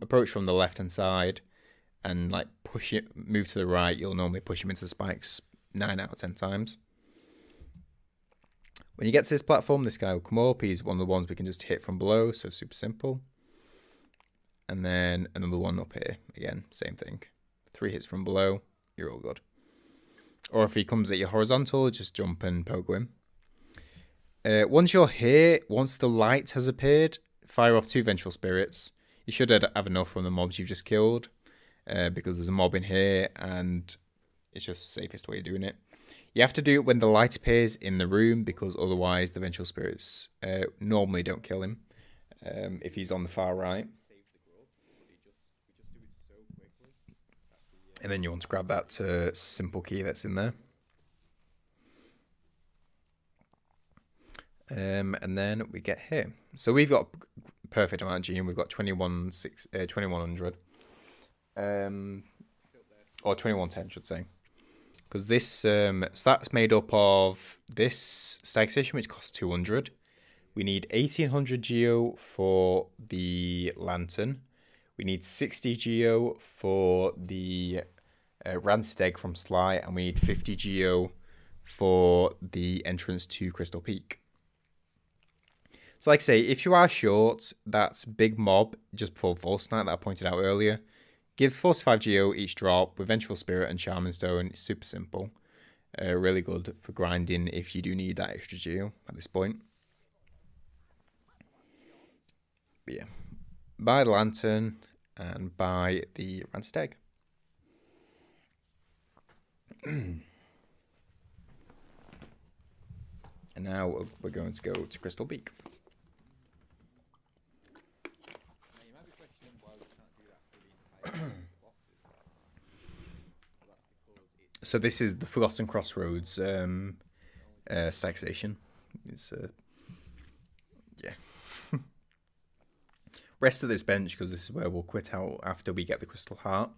approach from the left-hand side and like push it, move to the right, you'll normally push him into the spikes 9 out of 10 times. When you get to this platform, this guy will come up. He's one of the ones we can just hit from below, so super simple. And then another one up here. Again, same thing. 3 hits from below, you're all good. Or if he comes at you horizontal, just jump and poke him. Once you're here, once the light has appeared, fire off 2 vengeful spirits. You should have enough from the mobs you've just killed, because there's a mob in here, and it's just the safest way of doing it. You have to do it when the light appears in the room, because otherwise the vengeful spirits normally don't kill him if he's on the far right. And then you want to grab that simple key that's in there. And then we get here. So we've got perfect amount of G, and we've got 2100. Or 2110, should say. Because this, so that's made up of this stag station, which costs 200. We need 1800 geo for the lantern. We need 60 geo for the rancid egg from Sly, and we need 50 geo for the entrance to Crystal Peak. So like I say, if you are short, that big mob just before Volst Night that I pointed out earlier gives 45 geo each drop with Vengeful Spirit and Shaman Stone. It's super simple. Really good for grinding if you do need that extra geo at this point. But yeah, buy the lantern and buy the rancid egg. And now we're going to go to Crystal Peak. Now you might be questioning why we can't do that for the entire bosses. Well, that's because it's So this is the Forgotten Crossroads station. It's yeah. Rest of this bench because this is where we'll quit out after we get the Crystal Heart.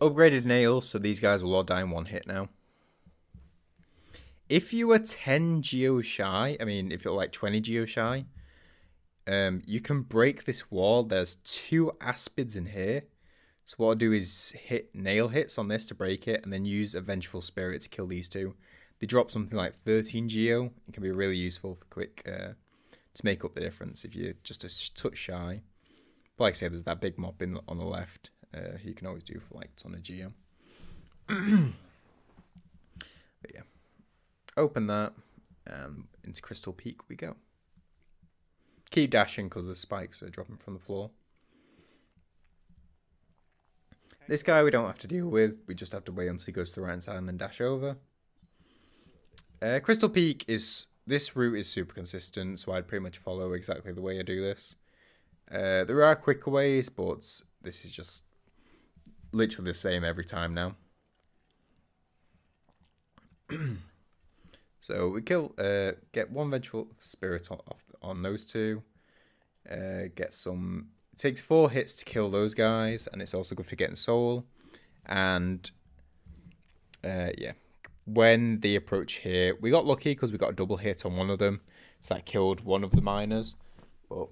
Upgraded nails, so these guys will all die in one hit now. If you were 10 geo shy, I mean, if you're like 20 geo shy, you can break this wall. There's 2 aspids in here. So what I'll do is hit nail hits on this to break it, and then use a Vengeful Spirit to kill these 2. They drop something like 13 geo. It can be really useful for quick to make up the difference if you're just a touch shy. But like I said, there's that big mob on the left. You can always do for like a ton of geo. But yeah, open that, and into Crystal Peak we go. Keep dashing because the spikes are dropping from the floor. This guy we don't have to deal with. We just have to wait until he goes to the right side and then dash over. Crystal Peak is... This route is super consistent, so I'd pretty much follow exactly the way I do this. There are quicker ways, but this is just literally the same every time now. So we kill, get 1 Vengeful Spirit on those 2. Get some... It takes 4 hits to kill those guys, and it's also good for getting soul. And yeah, when they approach here, we got lucky because we got a double hit on one of them, so that killed one of the miners. But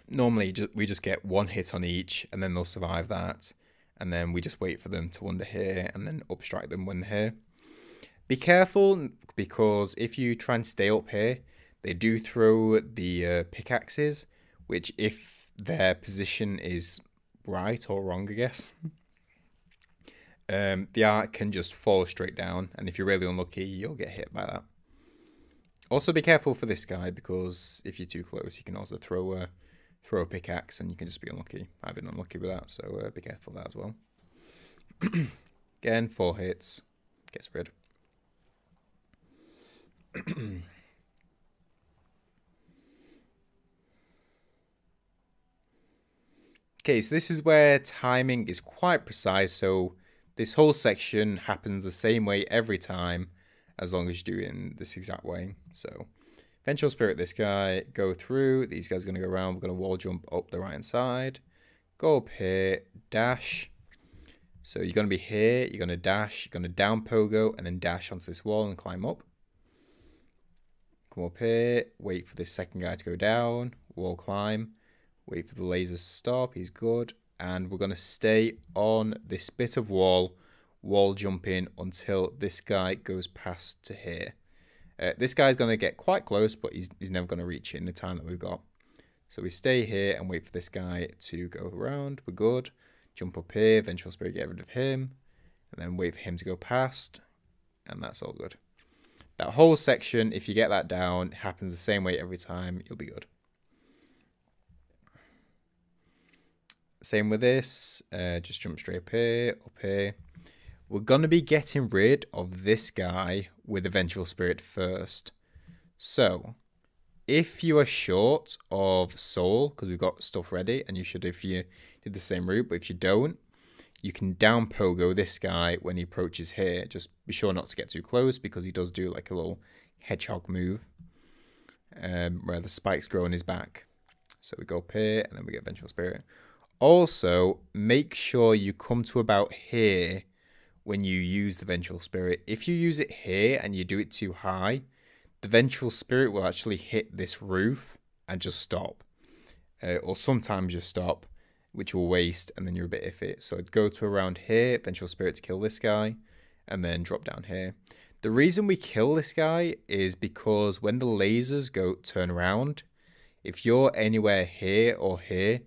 normally we just get 1 hit on each, and then they'll survive that, and then we just wait for them to wander here, and then upstrike them when they're here. Be careful, because if you try and stay up here, they do throw the pickaxes, which if their position is right or wrong, I guess, the art can just fall straight down, and if you're really unlucky, you'll get hit by that. Also be careful for this guy, because if you're too close, he can also throw a pickaxe, and you can just be unlucky. I've been unlucky with that, so be careful of that as well. Again, 4 hits, gets rid. Okay, so this is where timing is quite precise, so this whole section happens the same way every time, as long as you do it in this exact way. So, Vengeful Spirit this guy, go through, these guys are going to go around, we're going to wall jump up the right hand side, go up here, dash. So you're going to be here, you're going to dash, you're going to down pogo, and then dash onto this wall and climb up. Come up here, wait for this second guy to go down, wall climb. Wait for the lasers to stop, he's good. And we're going to stay on this bit of wall jumping until this guy goes past to here. This guy's going to get quite close, but he's never going to reach it in the time that we've got. So we stay here and wait for this guy to go around, we're good. Jump up here, Vengeful Spirit, get rid of him. And then wait for him to go past. And that's all good. That whole section, if you get that down, it happens the same way every time, you'll be good. Same with this, just jump straight up here, We're going to be getting rid of this guy with a Vengeful Spirit first. So, if you are short of soul, because we've got stuff ready, and you should if you did the same route, but if you don't, you can down pogo this guy when he approaches here. Just be sure not to get too close, because he does do like a little hedgehog move, where the spikes grow on his back. So we go up here, and then we get Vengeful Spirit. Also, make sure you come to about here when you use the Vengeful Spirit. If you use it here and you do it too high, the Vengeful Spirit will actually hit this roof and just stop. Or sometimes just stop, which will waste, and then you're a bit iffy. So I'd go to around here, Vengeful Spirit to kill this guy, and then drop down here. The reason we kill this guy is because when the lasers turn around, if you're anywhere here or here,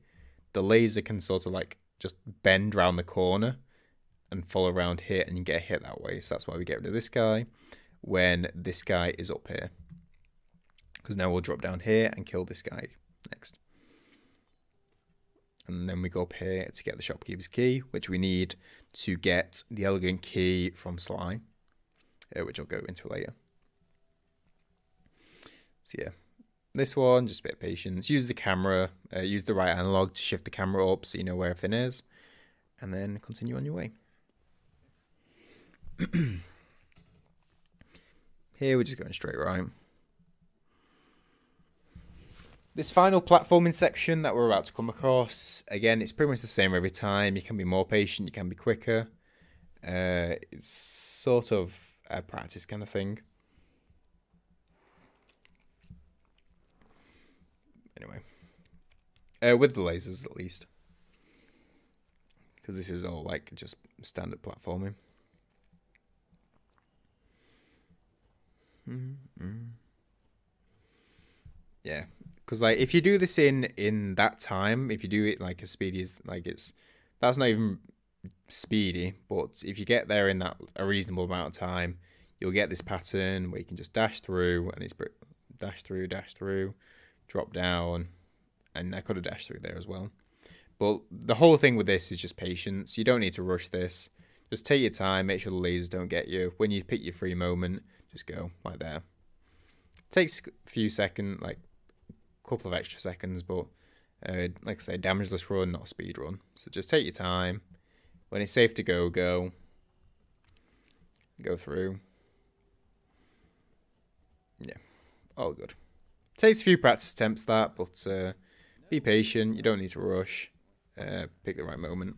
the laser can sort of like just bend round the corner and follow around here, and you get a hit that way. So that's why we get rid of this guy when this guy is up here. Because now we'll drop down here and kill this guy next. And then we go up here to get the shopkeeper's key, which we need to get the elegant key from Sly, which I'll go into later. So yeah, this one, just a bit of patience. Use the camera, use the right analog to shift the camera up so you know where everything is. And then continue on your way. Here we're just going straight right. This final platforming section that we're about to come across, again, it's pretty much the same every time. You can be more patient, you can be quicker. It's sort of a practice kind of thing. Anyway, with the lasers at least. Because this is all like just standard platforming. Yeah, because like if you do this in that time, if you do it like as speedy as like that's not even speedy, but if you get there in that a reasonable amount of time, you'll get this pattern where you can just dash through, and it's dash through, drop down, and I could have dashed through there as well. But the whole thing with this is just patience. You don't need to rush this. Just take your time, make sure the lasers don't get you. When you pick your free moment, just go like there. It takes a few seconds, like a couple of extra seconds, but like I say, damageless run, not a speed run. So just take your time. When it's safe to go, go through. Yeah, all good. Takes a few practice attempts that, but be patient. You don't need to rush. Pick the right moment.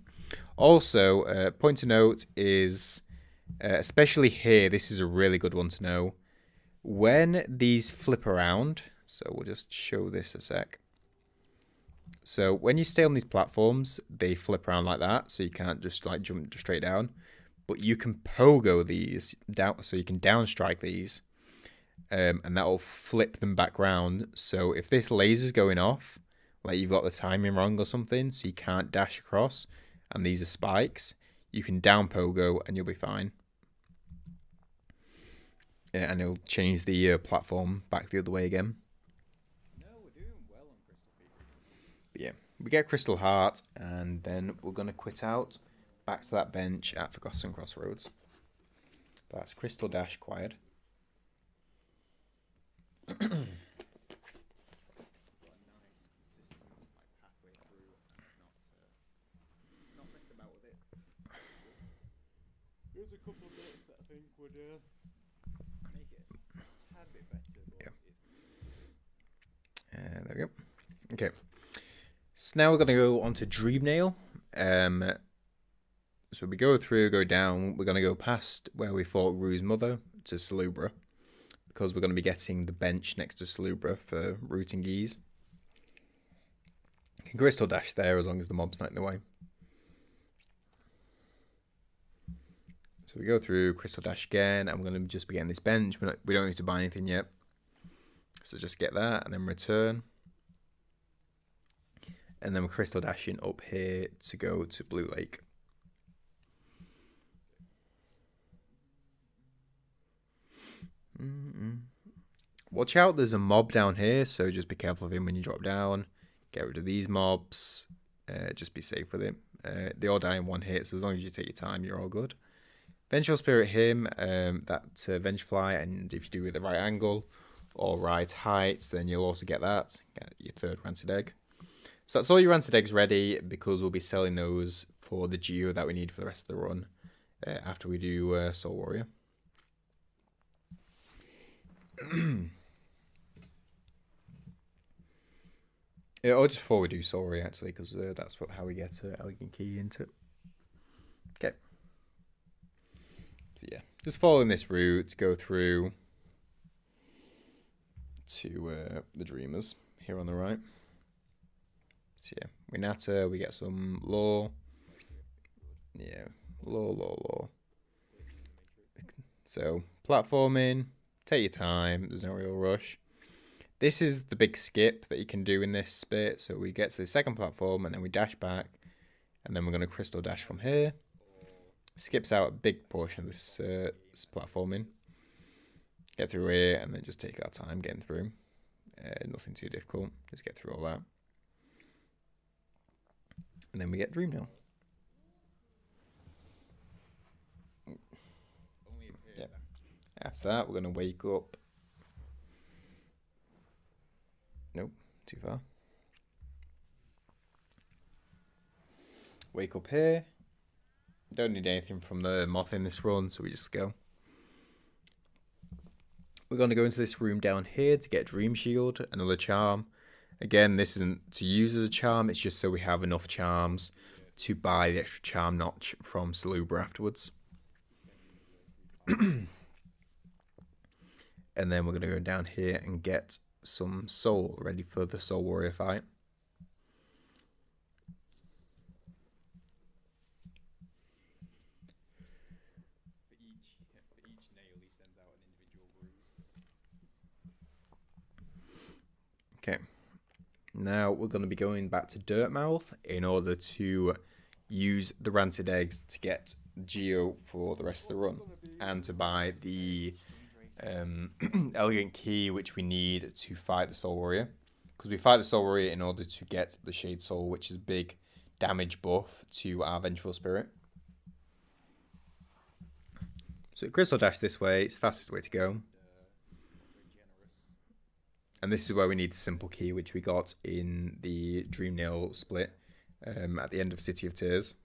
Also, point to note is, especially here, this is a really good one to know. When these flip around, so we'll just show this a sec. So when you stay on these platforms, they flip around like that, so you can't just like jump straight down. But you can pogo these down, so you can downstrike these, and that will flip them back round. So if this laser's going off, like you've got the timing wrong or something, so you can't dash across, and these are spikes, you can down pogo and you'll be fine. Yeah, and it'll change the platform back the other way again. No, we're doing well on Crystal Peak. But yeah, we get Crystal Heart, and then we're going to quit out back to that bench at Forgotten Crossroads. But that's Crystal Dash acquired. There's a couple of bits that I think would make it a tad bit better. But yeah. There we go. Okay. So now we're going to go on to Dreamnail. So we go through, go down. We're going to go past where we fought Gruz Mother to Salubra, because we're going to be getting the bench next to Salubra for routing ease. You can Crystal Dash there as long as the mob's not in the way. So we go through, Crystal Dash again, and we're going to just be getting this bench. We don't need to buy anything yet. So just get that, and then return. And then we're Crystal Dashing up here to go to Blue Lake. Watch out, there's a mob down here, so just be careful of him when you drop down. Get rid of these mobs. Just be safe with it. They all die in one hit, so as long as you take your time, you're all good. Vengeful Spirit him, that Vengefly, and if you do it at the right angle or right height, then you'll also get that. Get your third Rancid Egg. So that's all your Rancid Eggs ready, because we'll be selling those for the Geo that we need for the rest of the run after we do Soul Warrior. Or just before we do Soul Warrior, actually, because that's how we get Elegant Key into it. Okay. So yeah, just following this route, go through to the Dreamers here on the right. So yeah, we natter, we get some lore. Yeah, lore. So platforming, take your time, there's no real rush. This is the big skip that you can do in this bit. So we get to the second platform and then we dash back And then we're going to crystal dash from here. Skips out a big portion of this platforming. Get through here and then just take our time getting through. Nothing too difficult. Just get through all that. And then we get Dreamnail. Yep. After that, we're going to wake up. Nope, too far. Wake up here. Don't need anything from the moth in this run, so we just go. We're going to go into this room down here to get Dream Shield, another charm. Again, this isn't to use as a charm, it's just so we have enough charms to buy the extra charm notch from Salubra afterwards. And then we're going to go down here and get some soul ready for the Soul Warrior fight. Okay, now we're going to be going back to Dirtmouth in order to use the Rancid Eggs to get Geo for the rest of the run and to buy the Elegant Key which we need to fight the Soul Warrior, because we fight the Soul Warrior in order to get the Shade Soul, which is a big damage buff to our Vengeful Spirit. So Crystal Dash this way, it's the fastest way to go. And this is where we need the simple key, which we got in the Dreamnail split at the end of City of Tears.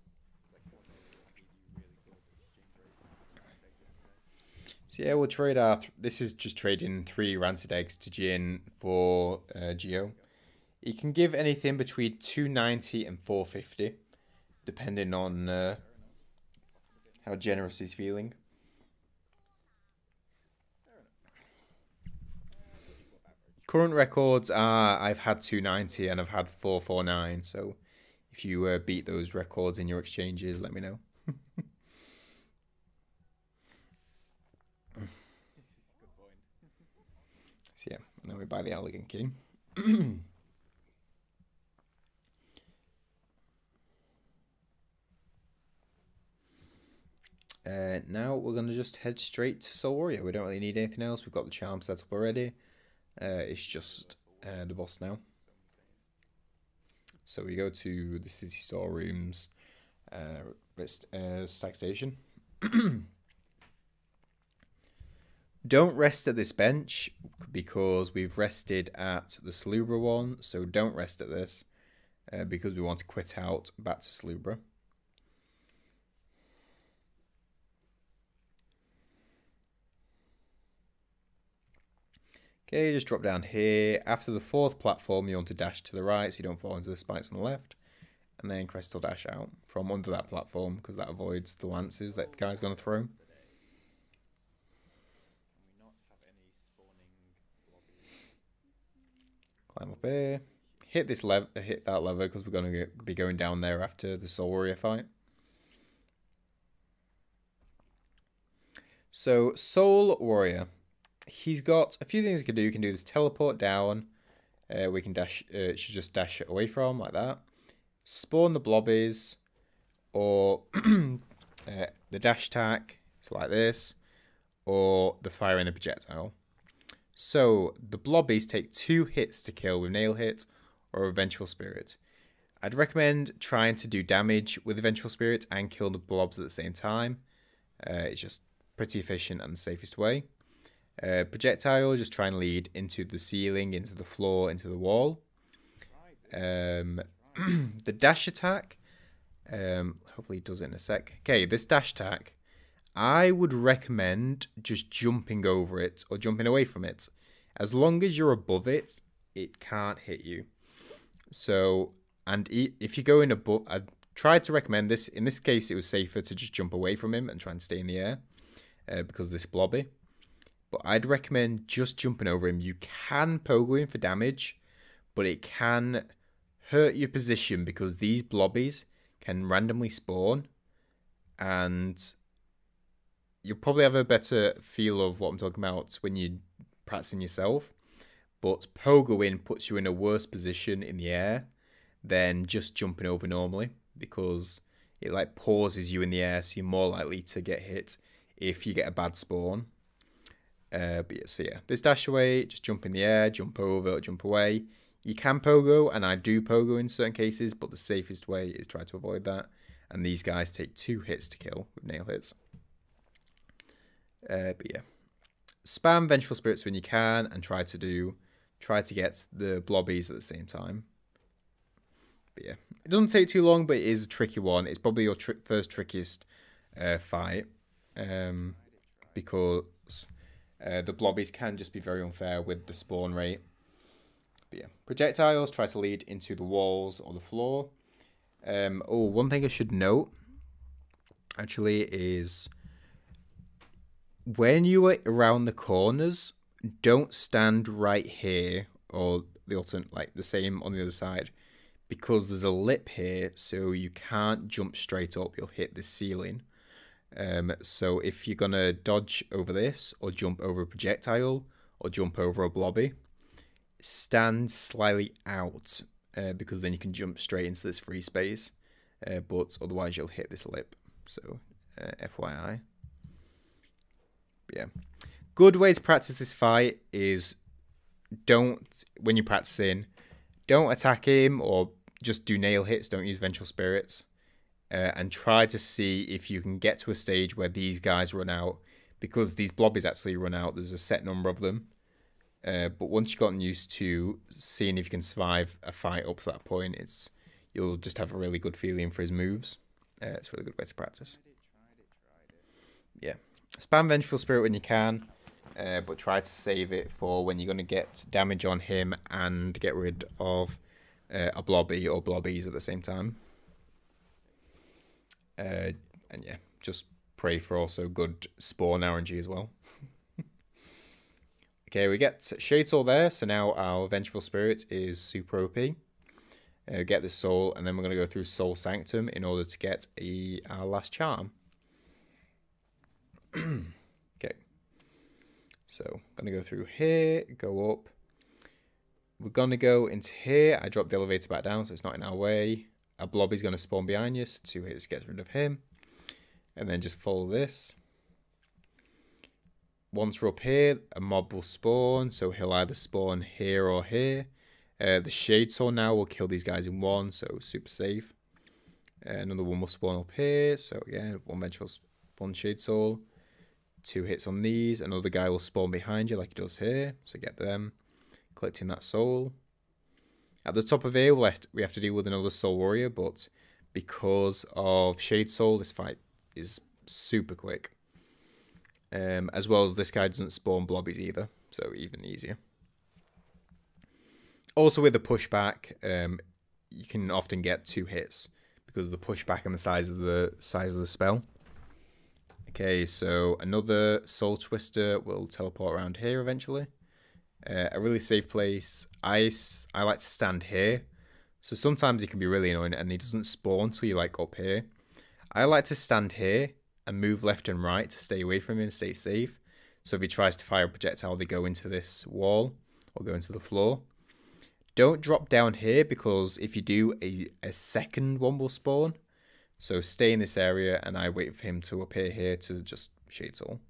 So yeah, we'll trade our... this is just trading 3 Rancid Eggs to Jin for Geo. You can give anything between 290 and 450, depending on how generous he's feeling. Current records are I've had 290 and I've had 449, so if you beat those records in your exchanges, let me know. So yeah, and then we buy the Elegant Key. Now we're going to just head straight to Soul Warrior. We don't really need anything else. We've got the charm set up already. It's just the boss now. So we go to the city storerooms, stack station. Don't rest at this bench because we've rested at the Salubra one. So don't rest at this because we want to quit out back to Salubra. Okay, just drop down here. After the 4th platform, you want to dash to the right so you don't fall into the spikes on the left. And then crystal dash out from under that platform because that avoids the lances that the guy's going to throw. Climb up here. Hit this hit that lever because we're going to be going down there after the Soul Warrior fight. So, Soul Warrior. He's got a few things he can do. You can do this teleport down. We can dash. Should just dash it away from like that. Spawn the blobbies, or the dash attack. It's like this, or the fire in the projectile. So the blobbies take 2 hits to kill with nail hit or a vengeful spirit. I'd recommend trying to do damage with the vengeful spirit and kill the blobs at the same time. It's just pretty efficient and the safest way. Projectile, just try and lead into the ceiling, into the floor, into the wall. The dash attack, hopefully it does it in a sec. Okay, this dash attack, I would recommend just jumping over it or jumping away from it. As long as you're above it, it can't hit you. So, and if you go in above, I tried to recommend this. In this case, it was safer to just jump away from him and try and stay in the air because of this blobby. But I'd recommend just jumping over him. You can pogo him for damage, but it can hurt your position because these blobbies can randomly spawn, and you'll probably have a better feel of what I'm talking about when you're practicing yourself. But pogoing puts you in a worse position in the air than just jumping over normally. because it like pauses you in the air, so you're more likely to get hit if you get a bad spawn. But yeah, so yeah, this dash away, just jump in the air, jump over, or jump away. You can pogo, and I do pogo in certain cases, but the safest way is try to avoid that. And these guys take 2 hits to kill with nail hits. But yeah, spam Vengeful Spirits when you can, and try to get the blobbies at the same time. But yeah, it doesn't take too long, but it is a tricky one. It's probably your first trickiest fight, because the blobbies can just be very unfair with the spawn rate. But yeah, projectiles, try to lead into the walls or the floor. Oh, one thing I should note, actually, is when you are around the corners, don't stand right here or the alternate, like the same on the other side, because there's a lip here, so you can't jump straight up. You'll hit the ceiling. So if you're gonna dodge over this, or jump over a projectile, or jump over a blobby, stand slightly out, because then you can jump straight into this free space. But otherwise you'll hit this lip. So FYI. Yeah. Good way to practice this fight is when you're practicing, don't attack him or just do nail hits. Don't use Vengeful Spirits. And try to see if you can get to a stage where these guys run out, because these blobbies actually run out. There's a set number of them. But once you've gotten used to seeing if you can survive a fight up to that point, you'll just have a really good feeling for his moves. It's a really good way to practice. Yeah. Spam Vengeful Spirit when you can, but try to save it for when you're going to get damage on him and get rid of a blobby or blobbies at the same time. And yeah, just pray for also good spawn RNG as well. Okay, we get Shade Soul there, so now our Vengeful Spirit is super OP. Get this soul, and then we're going to go through Soul Sanctum in order to get our last charm. Okay, so going to go through here, go up. We're going to go into here. I dropped the elevator back down, so it's not in our way. A blobby's going to spawn behind you, so 2 hits gets rid of him. And then just follow this. Once we're up here, a mob will spawn, so he'll either spawn here or here. The Shade Soul now will kill these guys in one, so super safe. Another one will spawn up here, so again, one Shade Soul. 2 hits on these. Another guy will spawn behind you like he does here, so get them. Collecting that soul. At the top of here, we have to deal with another Soul Warrior, but because of Shade Soul, this fight is super quick. As well as this guy doesn't spawn blobbies either, so even easier. Also with the pushback, you can often get 2 hits because of the pushback and the size of the spell. Okay, so another Soul Twister will teleport around here eventually. A really safe place. I like to stand here, so sometimes he can be really annoying and he doesn't spawn till you like up here. I like to stand here and move left and right to stay away from him and stay safe. So if he tries to fire a projectile, they go into this wall or go into the floor. Don't drop down here, because if you do, a second one will spawn. So stay in this area, and I wait for him to appear here to just Shade Soul.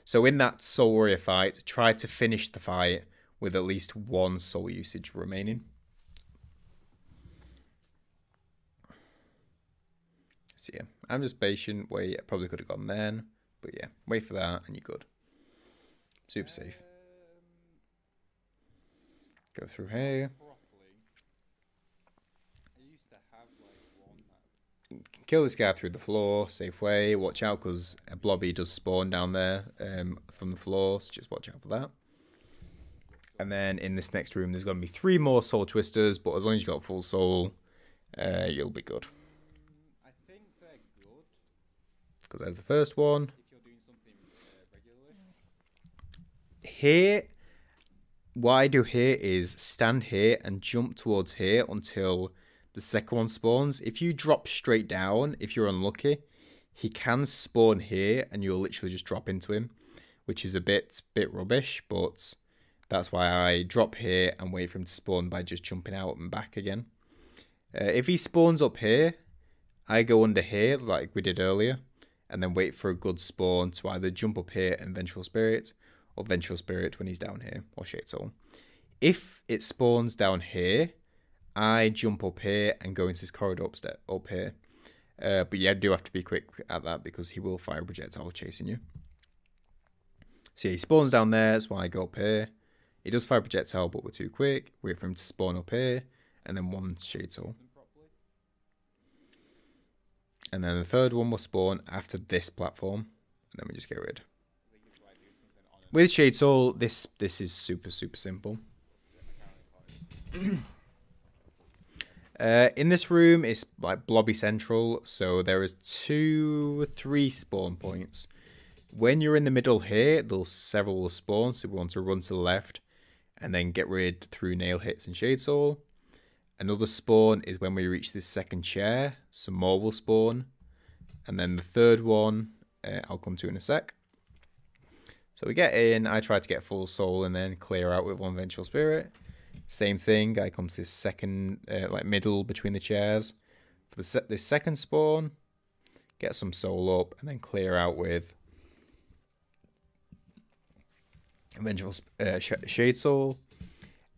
So in that Soul Warrior fight, try to finish the fight with at least 1 soul usage remaining. So yeah, I'm just patient. Wait, I probably could have gone then. But yeah, wait for that and you're good. Super safe. Go through here. Kill this guy through the floor, safe way. Watch out, because a blobby does spawn down there from the floor, so just watch out for that. And then in this next room, there's going to be 3 more Soul Twisters, but as long as you got full soul, you'll be good. I think they're good. Because there's the first one. If you're doing something regularly. Here, what I do here is stand here and jump towards here until the second one spawns. If you drop straight down, if you're unlucky, he can spawn here and you'll literally just drop into him, which is a bit rubbish, but that's why I drop here and wait for him to spawn by just jumping out and back again. If he spawns up here, I go under here like we did earlier, and then wait for a good spawn to either jump up here and Vengeful Spirit, or Vengeful Spirit when he's down here, or Shade Soul. If it spawns down here, I jump up here and go into this corridor up here. But yeah, do have to be quick at that because he will fire a projectile chasing you. So yeah, he spawns down there, that's why I go up here. He does fire a projectile, but we're too quick. Wait for him to spawn up here, and then one Shade Soul. And then the third one will spawn after this platform, and then we just get rid. With Shade Soul, this is super simple. In this room, it's like blobby central, so there is 3 spawn points. When you're in the middle here, there's several spawn, so we want to run to the left and then get rid through nail hits and Shade Soul. Another spawn is when we reach this second chair, some more will spawn. And then the third one, I'll come to in a sec. So we get in, I try to get full soul and then clear out with one Vengeful Spirit. Same thing, I come to this second, like middle between the chairs. For this second spawn, get some soul up and then clear out with Vengeful Shade Soul.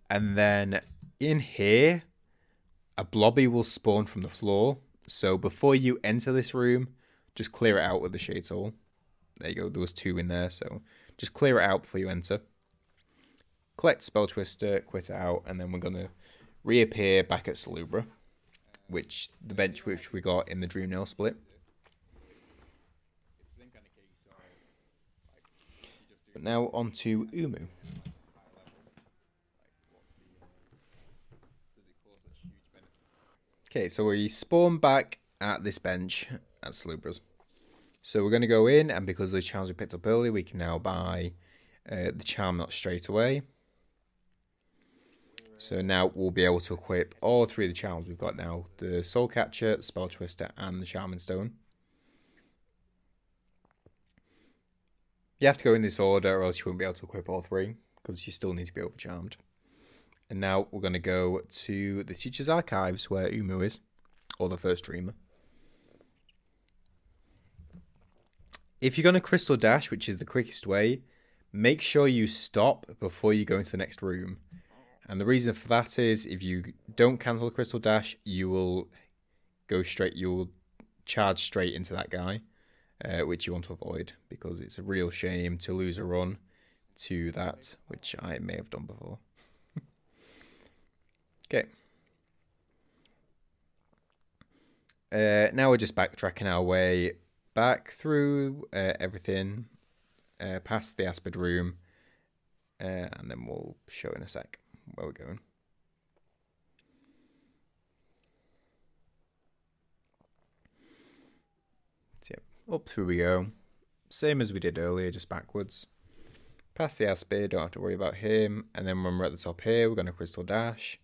And then in here, a blobby will spawn from the floor. So before you enter this room, just clear it out with the Shade Soul. There you go, there was 2 in there, so just clear it out before you enter. Collect Spell Twister, quit it out, and then we're going to reappear back at Salubra, which the bench which we got in the Dreamnail split. But now on to Uumuu. Okay, so we spawn back at this bench at Salubra's. So we're going to go in, and because of the charms we picked up earlier, we can now buy the charm knot straight away. So now we'll be able to equip all 3 of the charms we've got now. The Soul Catcher, the Spell Twister, and the Charming Stone. You have to go in this order or else you won't be able to equip all 3, because you still need to be overcharmed. And now we're going to go to the Teacher's Archives where Uumuu is, or the first Dreamer. If you're going to Crystal Dash, which is the quickest way, make sure you stop before you go into the next room. And the reason for that is if you don't cancel the Crystal Dash, you will charge straight into that guy, which you want to avoid, because it's a real shame to lose a run to that, which I may have done before. Okay. Now we're just backtracking our way back through everything, past the Aspid room, and then we'll show in a sec where we're going. So yeah, up through we go. Same as we did earlier, just backwards. Past the Aspid, don't have to worry about him. And then when we're at the top here, we're going to Crystal Dash.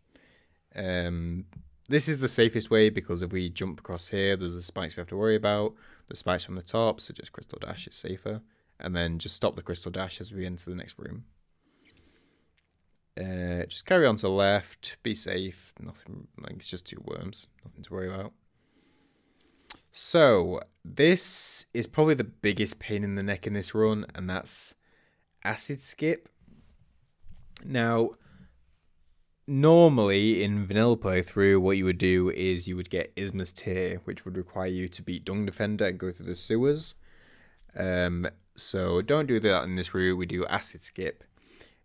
This is the safest way because if we jump across here, there's the spikes we have to worry about. The spikes from the top, so just Crystal Dash is safer. And then just stop the Crystal Dash as we enter the next room. Just carry on to the left, be safe. Nothing, like it's just 2 worms, nothing to worry about. So this is probably the biggest pain in the neck in this run, and that's Acid Skip. Now, normally in vanilla playthrough, what you would do is you would get Isma's Tear, which would require you to beat Dung Defender and go through the sewers. So don't do that in this route. We do Acid Skip,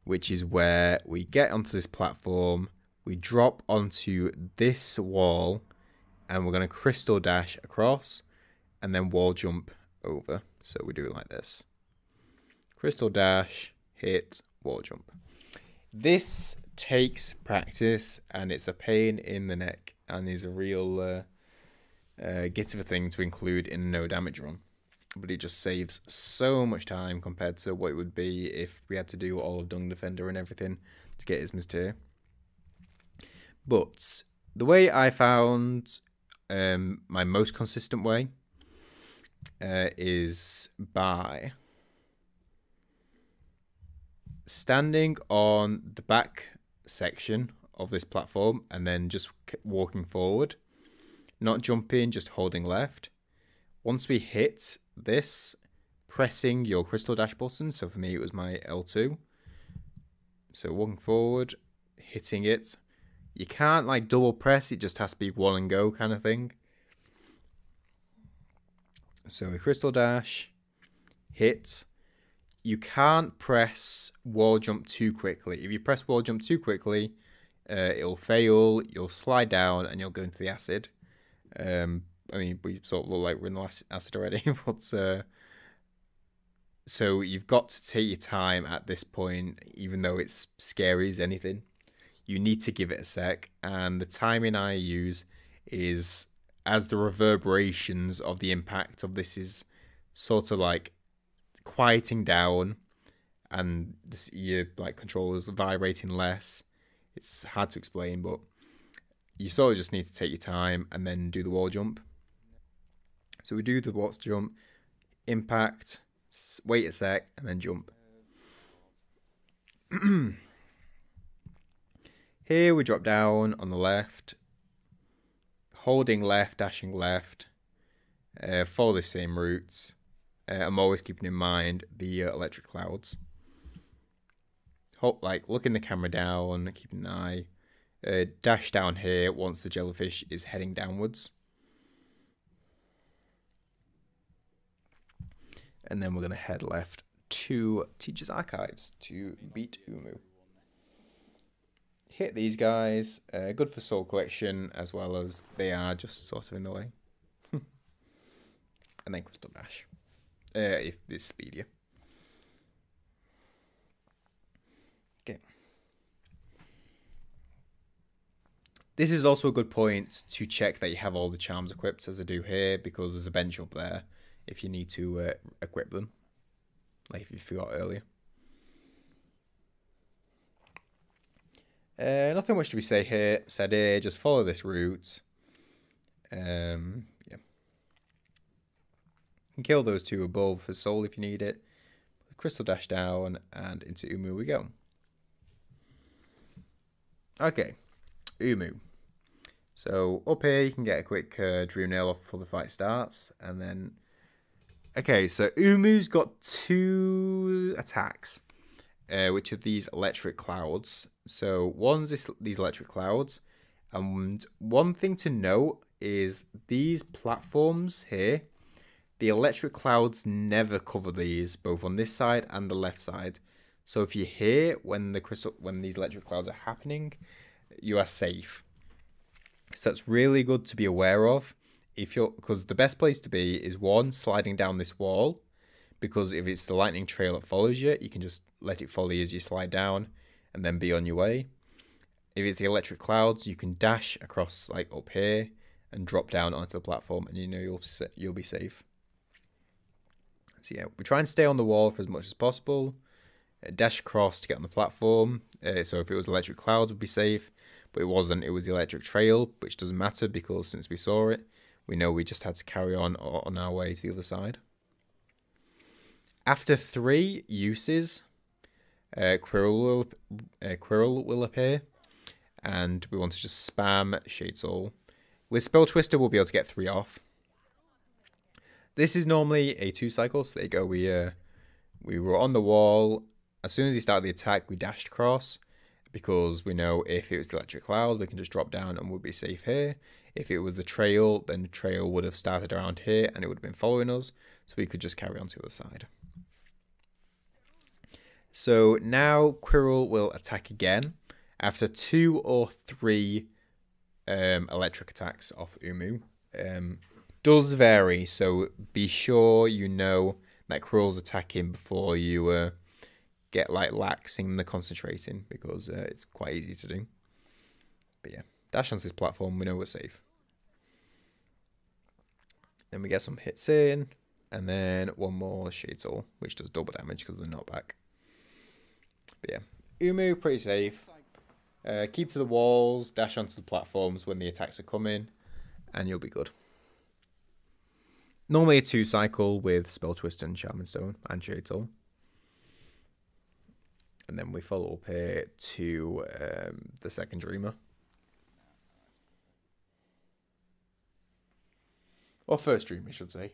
which is where we get onto this platform, we drop onto this wall, and we're going to Crystal Dash across, and then wall jump over. So we do it like this. Crystal Dash, hit, wall jump. This takes practice, and it's a pain in the neck, and is a real git of a thing to include in a no damage run. But it just saves so much time compared to what it would be if we had to do all of Dung Defender and everything to get Isma's Tear. But the way I found my most consistent way is by standing on the back section of this platform and then just walking forward. not jumping, just holding left. Once we hit this, pressing your crystal dash button, so for me it was my L2. So walking forward, hitting it. You can't like double press, it just has to be one and go kind of thing. So a crystal dash, hit. You can't press wall jump too quickly. If you press wall jump too quickly, it'll fail, you'll slide down, and you'll go into the acid. I mean, we sort of look like we're in the acid already, but so you've got to take your time at this point, even though it's scary as anything. You need to give it a sec, and the timing I use is as the reverberations of the impact of this is sort of like quieting down, and your like controllers vibrating less. It's hard to explain, but you sort of just need to take your time and then do the wall jump. So we do the wall jump, impact, wait a sec, and then jump. Here we drop down on the left, holding left, dashing left, follow the same routes. I'm always keeping in mind the electric clouds. Like looking the camera down, keeping an eye. Dash down here once the jellyfish is heading downwards. And then we're going to head left to Teacher's Archives to beat Uumuu. Hit these guys, good for soul collection, as well as they are just sort of in the way. And then crystal dash, if it's speedier. Okay. This is also a good point to check that you have all the charms equipped, as I do here, because there's a bench up there if you need to equip them, like if you forgot earlier. Nothing much to be said here. Just follow this route. Yeah. You can kill those two above for soul if you need it. Crystal dash down, and into Uumuu we go. Okay, Uumuu. So up here you can get a quick Dreamnail off before the fight starts, and then... Okay, so Uumuu's got 2 attacks. Which are these electric clouds. So one's these electric clouds, and one thing to note is these platforms here, the electric clouds never cover these, both on this side and the left side. So if you hear when these electric clouds are happening, you are safe. So that's really good to be aware of. Because the best place to be is one, sliding down this wall. Because if it's the lightning trail that follows you, you can just let it follow you as you slide down and then be on your way. If it's the electric clouds, you can dash across like up here and drop down onto the platform, and you know you'll be safe. So yeah, we try and stay on the wall for as much as possible. Dash across to get on the platform. So if it was electric clouds, would be safe, but it wasn't. It was the electric trail, which doesn't matter because since we saw it, we know we just had to carry on our way to the other side. After 3 uses, Quirrell will appear, and we want to just spam Shade Soul. With Spell Twister, we'll be able to get 3 off. This is normally a 2 cycle, so there you go. We were on the wall. As soon as he started the attack, we dashed across, because we know if it was the electric cloud, we can just drop down and we'll be safe here. If it was the trail, then the trail would have started around here, and it would have been following us, so we could just carry on to the other side. So now Quirrell will attack again after 2 or 3 electric attacks off Uumuu. Does vary, so be sure you know that Quirrell's attacking before you get like laxing the concentrating, because it's quite easy to do. But yeah, dash onto this platform, we know we're safe. Then we get some hits in, and then one more Shade Soul, which does double damage because of the knockback. But yeah, Uumuu, pretty safe. Keep to the walls, dash onto the platforms when the attacks are coming, and you'll be good. Normally a 2 cycle with Spell Twist and Charming Stone and Shade Soul. And then we follow up here to the second Dreamer. Or first dream, I should say.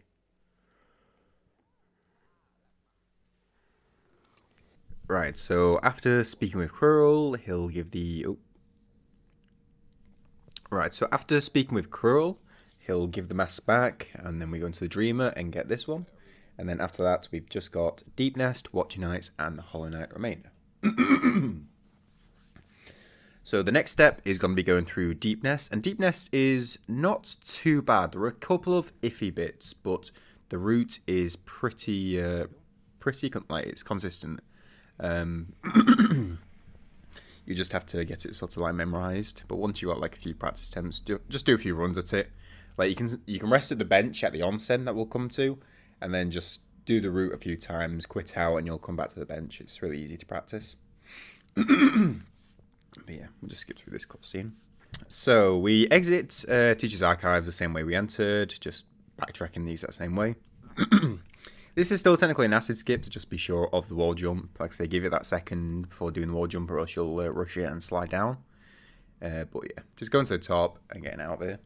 Right, so after speaking with Quirrell, he'll give the... Oh. Right, so after speaking with Quirrell, he'll give the mask back, and then we go into the Dreamer and get this one. And then after that, we've just got Deepnest, Watching Nights, and the Hollow Knight remainder. So the next step is going to be going through Deepnest, and Deepnest is not too bad. There are a couple of iffy bits, but the route is pretty like it's consistent. You just have to get it sort of like memorized. But once you got like a few practice attempts, just do a few runs at it. Like you can rest at the bench at the onsen that we'll come to, and then just do the route a few times, quit out, and you'll come back to the bench. It's really easy to practice. But yeah, we'll just skip through this cutscene. So we exit Teacher's Archives the same way we entered, just backtracking the exact same way. This is still technically an acid skip to just be sure of the wall jump. Like I say, give it that second before doing the wall jump, or else you'll rush it and slide down. But yeah, just going to the top and getting out of here.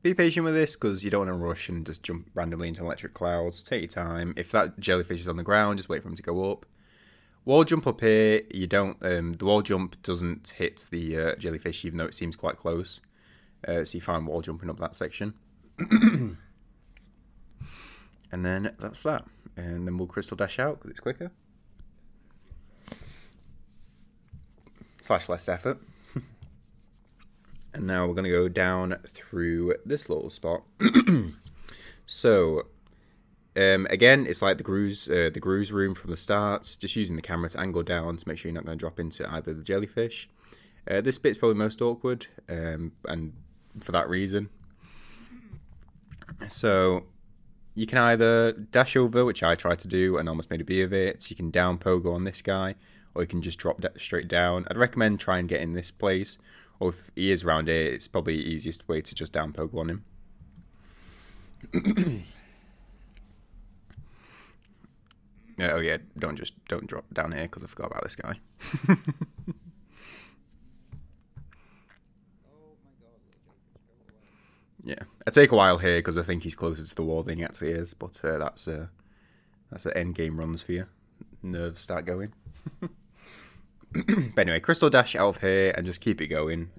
Be patient with this, because you don't want to rush and just jump randomly into electric clouds. Take your time. If that jellyfish is on the ground, just wait for him to go up. Wall jump up here, you don't. The wall jump doesn't hit the jellyfish, even though it seems quite close. So you find wall jumping up that section. And then that's that. And then we'll crystal dash out, because it's quicker. / less effort. And now we're going to go down through this little spot. So, again, it's like the Gruz room from the start. Just using the camera to angle down to make sure you're not going to drop into either the jellyfish. This bit's probably most awkward, and for that reason. So, you can either dash over, which I tried to do and almost made a bee of it. You can down pogo on this guy, or you can just drop straight down. I'd recommend try and get in this place. Or if he is around here, it's probably the easiest way to just down pogo on him. Oh yeah, don't drop down here, because I forgot about this guy. Yeah, I take a while here because I think he's closer to the wall than he actually is, but that's an end game runs for you. Nerves start going. But anyway, crystal dash out of here and just keep it going.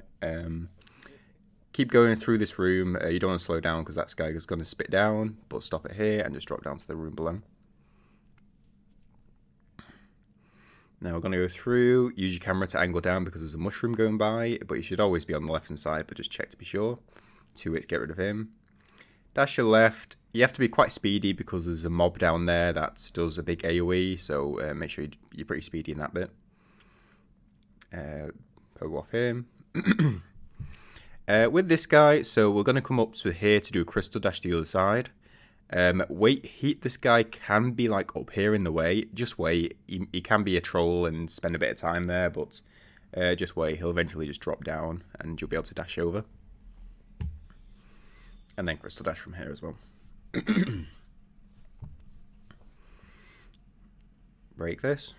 Keep going through this room. You don't want to slow down because that guy is going to spit down, but stop it here and just drop down to the room below. Now we're going to go through. Use your camera to angle down because there's a mushroom going by, but you should always be on the left hand side, but just check to be sure. 2 hits, get rid of him. Dash your left. You have to be quite speedy because there's a mob down there that does a big AoE, so make sure you're pretty speedy in that bit. Pogo off him. With this guy, so we're going to come up to here to do a crystal dash to the other side. This guy can be like up here in the way. Just wait. He can be a troll and spend a bit of time there, but just wait. He'll eventually just drop down and you'll be able to dash over. And then crystal dash from here as well. Break this.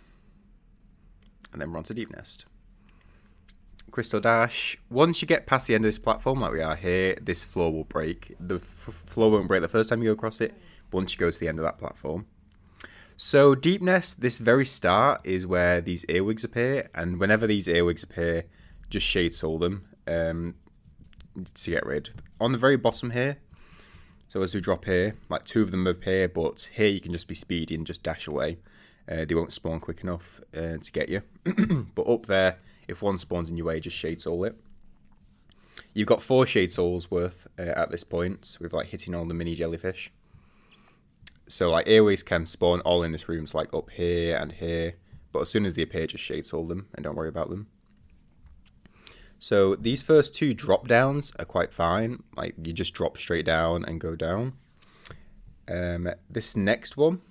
And then run to Deepnest. Crystal dash. Once you get past the end of this platform, like we are here, this floor will break. The floor won't break the first time you go across it, once you go to the end of that platform. So Deepnest, this very start is where these earwigs appear, and whenever these earwigs appear, just shade soul them to get rid. On the very bottom here, so as we drop here, like 2 of them appear, but here you can just be speedy and just dash away. They won't spawn quick enough to get you. But up there, if one spawns in your way, just shade soul it. You've got 4 shade souls worth at this point, with like hitting all the mini jellyfish. So like airways can spawn all in this room, so like up here and here. But as soon as they appear, just shade soul them and don't worry about them. So these first 2 drop downs are quite fine. Like you just drop straight down and go down. This next one,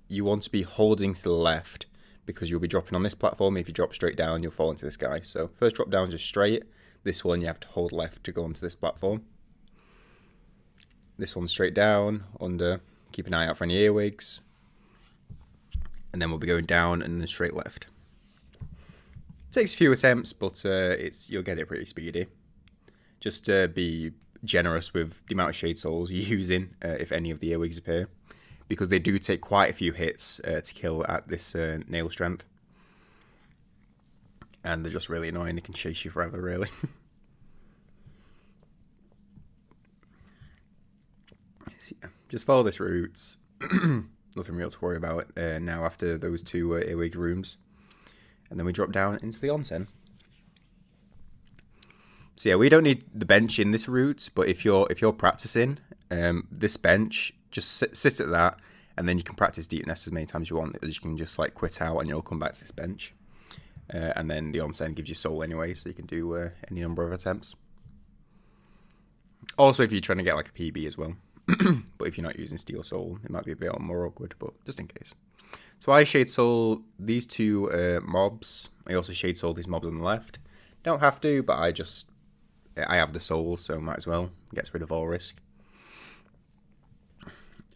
you want to be holding to the left because you'll be dropping on this platform. If you drop straight down, you'll fall into this guy. So first drop down just straight. This one you have to hold left to go onto this platform. This one straight down, under. Keep an eye out for any earwigs. And then we'll be going down and then straight left. Takes a few attempts, but you'll get it pretty speedy. Just be generous with the amount of Shade Souls you're using if any of the earwigs appear, because they do take quite a few hits to kill at this nail strength. And they're just really annoying, they can chase you forever, really. So, yeah, just follow this route. Nothing real to worry about now after those two earwig rooms. And then we drop down into the onsen. So yeah, we don't need the bench in this route, but if you're practicing, this bench, just sit at that, and then you can practice Deepnest as many times as you want, as you can just like quit out and you'll come back to this bench. And then the onsen gives you soul anyway, so you can do any number of attempts. Also, if you're trying to get like a PB as well. But if you're not using Steel Soul, it might be a bit more awkward, but just in case. So I Shade Soul these two mobs. I also Shade Soul these mobs on the left. Don't have to, but I have the soul, so might as well. Gets rid of all risk.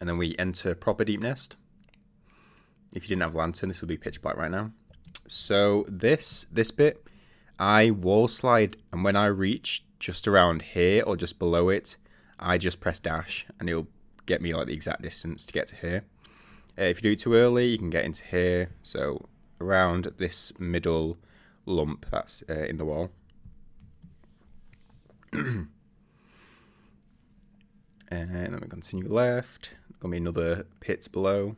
And then we enter proper Deepnest. If you didn't have Lantern, this would be pitch black right now. So this bit, I wall slide, and when I reach just around here or just below it, I just press dash, and it'll get me like the exact distance to get to here. If you do it too early, you can get into here, so around this middle lump that's in the wall. And then we continue left. Gonna be another pit below.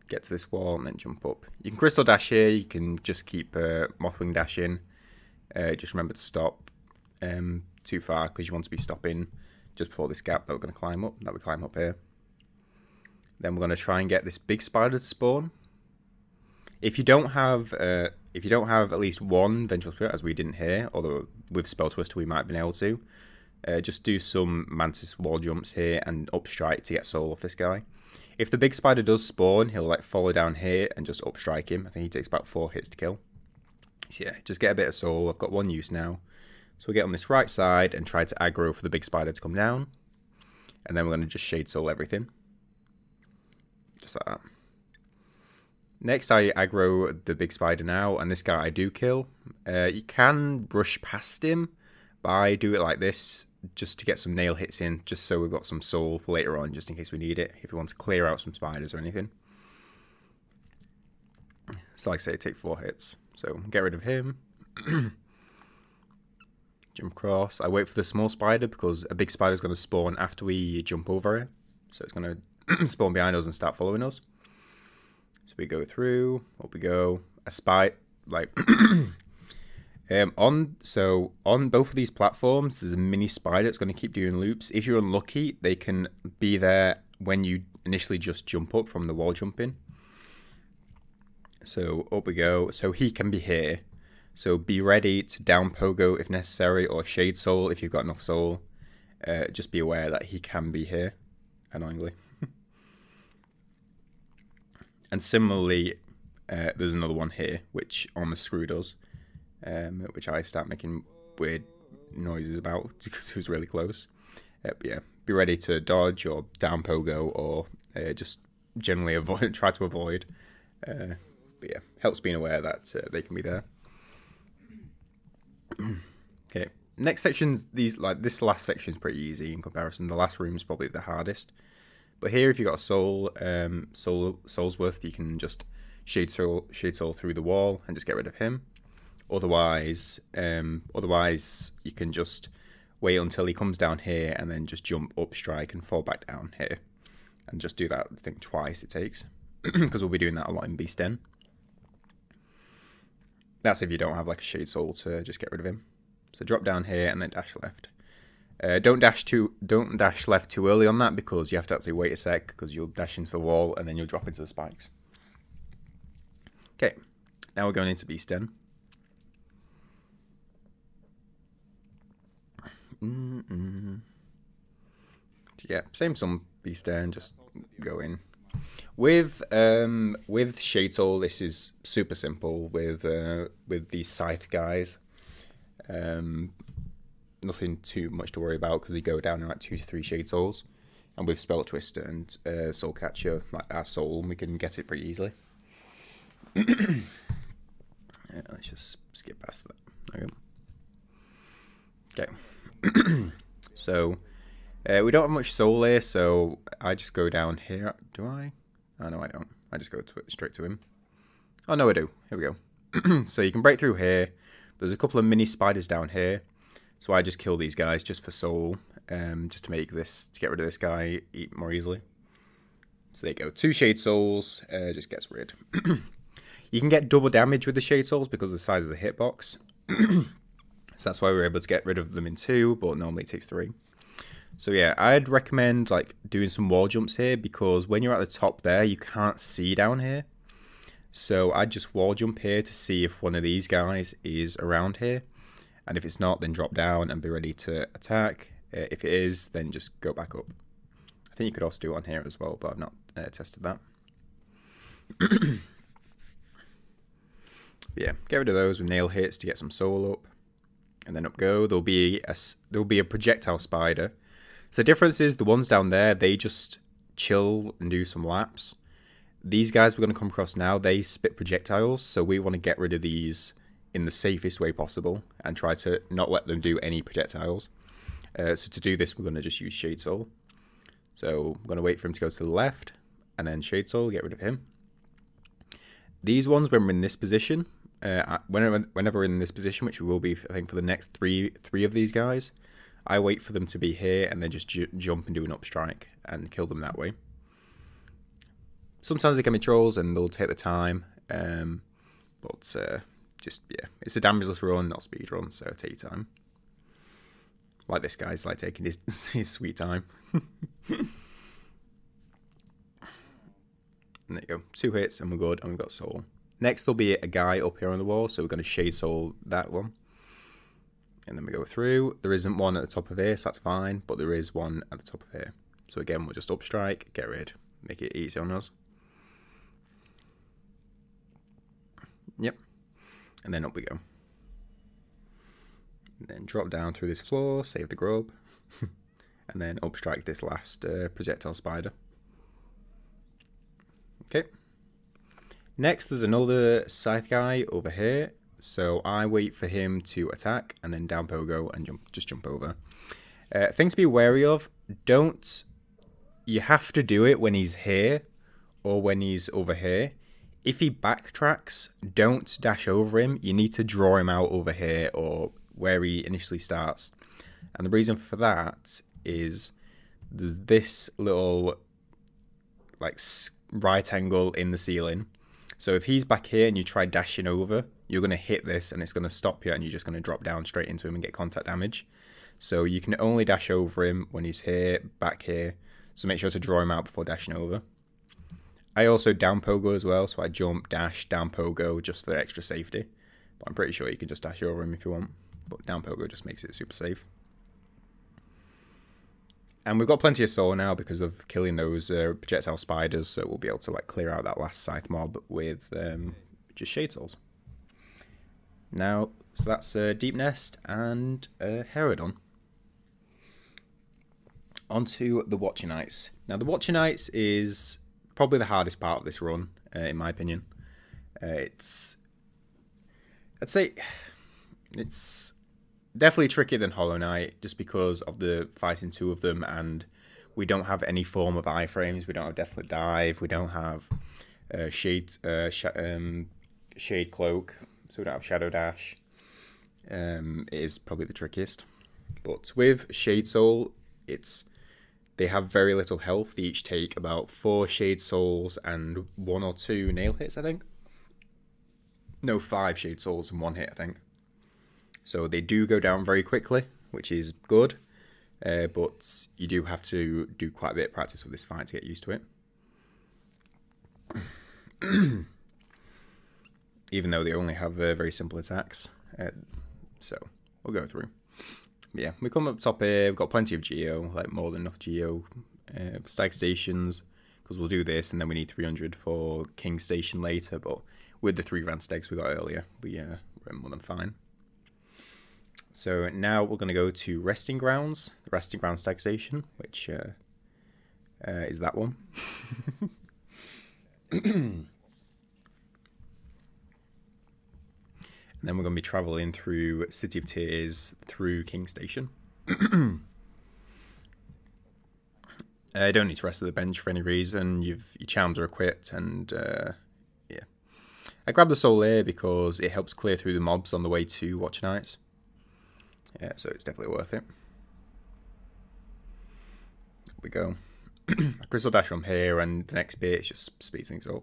Get to this wall and then jump up. You can crystal dash here. You can just keep Mothwing dashing. Just remember to stop too far, because you want to be stopping just before this gap that we're going to climb up. That we climb up here. Then we're going to try and get this big spider to spawn. If you don't have at least one Vengeful Spirit, as we didn't here, although with Spell Twister we might have been able to, just do some Mantis wall jumps here and up strike to get soul off this guy. If the big spider does spawn, he'll like follow down here and just up strike him. I think he takes about 4 hits to kill. So yeah, just get a bit of soul. I've got 1 use now. So we'll get on this right side and try to aggro for the big spider to come down. And then we're going to just Shade Soul everything. Just like that. Next, I aggro the big spider now, and this guy I do kill. You can brush past him, but I do it like this just to get some nail hits in, just so we've got some soul for later on, just in case we need it, if we want to clear out some spiders or anything. So like I say, take 4 hits. So get rid of him. Jump across. I wait for the small spider because a big spider is going to spawn after we jump over it. So it's going to spawn behind us and start following us. So we go through, up we go. A spy, like, on both of these platforms, there's a mini spider that's going to keep doing loops. If you're unlucky, they can be there when you initially just jump up from the wall jumping. So up we go. So he can be here. So be ready to down pogo if necessary, or Shade Soul if you've got enough soul. Just be aware that he can be here, annoyingly. And similarly, there's another one here, which on the screw does, which I start making weird noises about because it was really close. But yeah, be ready to dodge or down pogo, or just generally avoid, try to avoid. But yeah, helps being aware that they can be there. Okay, next sections, this last section is pretty easy in comparison. The last room is probably the hardest. But here, if you've got a soul's worth, you can just shade soul through the wall and just get rid of him. Otherwise, you can just wait until he comes down here and then just jump up, strike, and fall back down here, and just do that. I think twice it takes, because we'll be doing that a lot in Beast Den. That's if you don't have like a Shade Soul to just get rid of him. So drop down here and then dash left. Don't dash left too early on that, because you have to actually wait a sec, because you'll dash into the wall and then you'll drop into the spikes. Okay, now we're going into Beast Den. Yeah, same some Beast Den, just go in. With Shade Soul, this is super simple with these Scythe guys. Nothing too much to worry about, because they go down in like 2 to 3 Shade Souls. And with Spell Twister and Soul Catcher, like our soul, we can get it pretty easily. Let's Let's just skip past that. Okay. So we don't have much soul here, so I just go down here. Do I? Oh no, I don't. I just go straight to him. Oh no, I do. Here we go. So you can break through here. There's a couple of mini spiders down here, so I just kill these guys just for soul, just to get rid of this guy more easily. So there you go. 2 shade souls, just gets rid. You can get double damage with the shade souls because of the size of the hitbox. So that's why we're able to get rid of them in 2, but normally it takes 3. So yeah, I'd recommend like doing some wall jumps here, because when you're at the top there, you can't see down here. So I'd just wall jump here to see if one of these guys is around here. And if it's not, then drop down and be ready to attack. If it is, then just go back up. I think you could also do it on here as well, but I've not tested that. Yeah, get rid of those with nail hits to get some soul up. And then up go. There'll be a projectile spider. So the difference is the ones down there, they just chill and do some laps. These guys we're going to come across now, they spit projectiles. So we want to get rid of these in the safest way possible and try to not let them do any projectiles. So to do this, we're going to just use Shade Soul. So I'm going to wait for him to go to the left and then Shade Soul, get rid of him. These ones, when we're in this position, whenever we're in this position, which we will be, I think, for the next three of these guys, I wait for them to be here and then just jump and do an up strike and kill them that way. Sometimes they can be trolls and they'll take the time, but just, yeah, it's a damageless run, not speed run, so take your time. Like this guy's like taking his sweet time. And there you go, 2 hits and we're good, and we've got soul. Next there'll be a guy up here on the wall, so we're going to shade soul that one. And then we go through. There isn't one at the top of here, so that's fine, but there is one at the top of here. So again, we'll just up strike, get rid, make it easy on us. Yep. And then up we go. And then drop down through this floor, save the grub. And then up strike this last projectile spider. Okay. Next, there's another scythe guy over here. So I wait for him to attack and then down pogo and just jump over. Things to be wary of. You have to do it when he's here or when he's over here. If he backtracks, don't dash over him. You need to draw him out over here or where he initially starts. And the reason for that is there's this little like right angle in the ceiling. So if he's back here and you try dashing over, you're going to hit this and it's going to stop you and you're just going to drop down straight into him and get contact damage. So you can only dash over him when he's here, back here. So make sure to draw him out before dashing over. I also down pogo as well, so I jump, dash, down pogo just for extra safety. But I'm pretty sure you can just dash over him if you want. But down pogo just makes it super safe. And we've got plenty of soul now because of killing those projectile spiders, so we'll be able to like clear out that last scythe mob with just shade souls. Now, so that's Deepnest and Herodon. Onto the Watcher Knights. Now the Watcher Knights is probably the hardest part of this run, in my opinion. I'd say it's definitely trickier than Hollow Knight, just because of the fighting 2 of them, and we don't have any form of iframes. We don't have Desolate Dive. We don't have Shade Cloak, so we don't have Shadow Dash. It is probably the trickiest. But with Shade Soul, they have very little health. They each take about 4 Shade Souls and 1 or 2 nail hits, I think. No, 5 Shade Souls and 1 hit, I think. So they do go down very quickly, which is good. But you do have to do quite a bit of practice with this fight to get used to it. Even though they only have very simple attacks. So we'll go through. But yeah, we come up top here. We've got plenty of geo, like more than enough geo. Stag stations, because we'll do this, and then we need 300 for King Station later. But with the 3 grand stags we got earlier, we're more than fine. So now we're going to go to Resting Grounds, the Resting Ground Stag Station, which is that one. And then we're going to be travelling through City of Tears through King Station. Don't need to rest at the bench for any reason. Your charms are equipped, and yeah. I grabbed the soul here because it helps clear through the mobs on the way to Watcher Knights. Yeah, so it's definitely worth it. Here we go. Crystal Dash from here, and the next bit just speeds things up.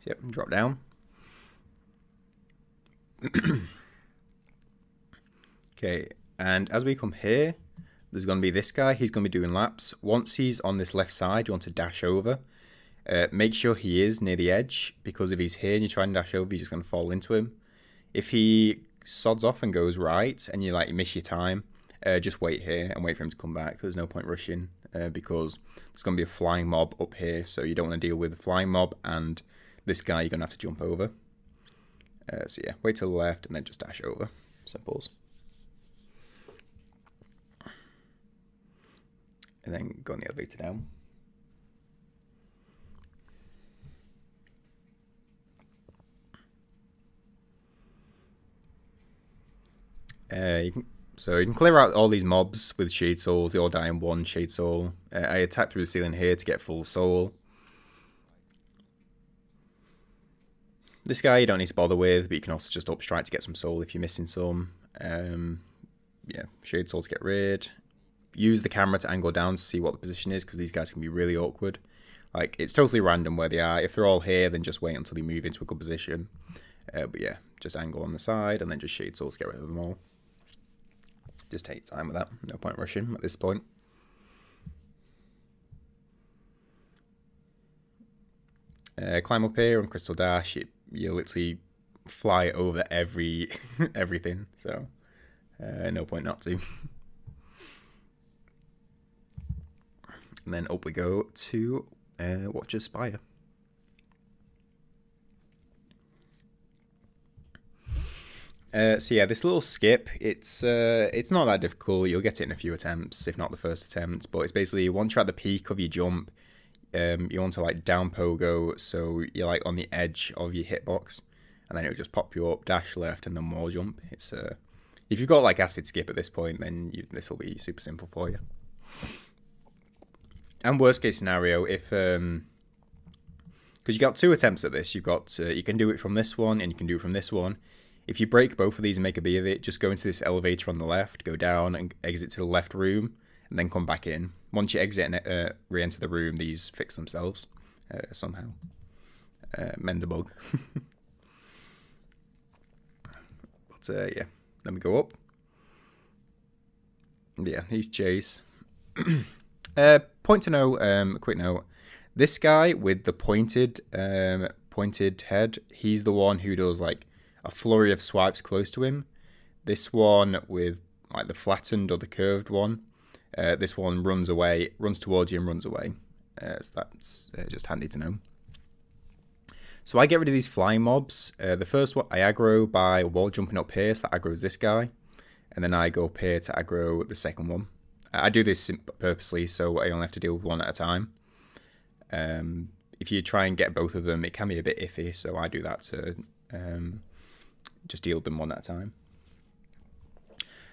Yep, drop down. Okay, and as we come here, there's going to be this guy. He's going to be doing laps. Once he's on this left side, you want to dash over. Make sure he is near the edge, because if he's here and you try and dash over, you're just going to fall into him. If he sods off and goes right, and you miss your time, just wait here and wait for him to come back. There's no point rushing, because there's going to be a flying mob up here, so you don't want to deal with the flying mob and this guy you're going to have to jump over. So yeah, wait to the left and then just dash over. Simples. And then go on the elevator down. You can clear out all these mobs with Shade Souls. They all die in one Shade Soul. I attack through the ceiling here to get full soul. This guy you don't need to bother with, but you can also just up strike to get some soul if you're missing some. Yeah, Shade Soul to get rid. Use the camera to angle down to see what the position is, because these guys can be really awkward. It's totally random where they are. If they're all here, then just wait until they move into a good position. But yeah, just angle on the side and then just Shade Soul to get rid of them all. Just take time with that. No point rushing at this point. Climb up here on Crystal Dash. You literally fly over everything. So no point not to. And then up we go to Watcher's Spire. So yeah, this little skip, it's not that difficult. You'll get it in a few attempts, if not the first attempt. But it's basically once you're at the peak of your jump, you want to down pogo, so you're on the edge of your hitbox, and then it'll just pop you up, dash left, and then wall jump. It's if you've got acid skip at this point, then this will be super simple for you. And worst case scenario, if because you got 2 attempts at this, you've got you can do it from this one and you can do it from this one. If you break both of these and make a bee of it, just go into this elevator on the left, go down and exit to the left room, and then come back in. Once you exit and re-enter the room, these fix themselves somehow. Mend the bug. But yeah, let me go up. Yeah, he's Chase. Point to know, a quick note. This guy with the pointed head, he's the one who does a flurry of swipes close to him. This one with the flattened or the curved one, this one runs towards you and runs away. So that's just handy to know. So I get rid of these flying mobs. The first one I aggro by wall jumping up here, so that aggroes this guy, and then I go up here to aggro the second one. I do this purposely, so I only have to deal with one at a time. If you try and get both of them, it can be a bit iffy, so I do that to just deal with them one at a time.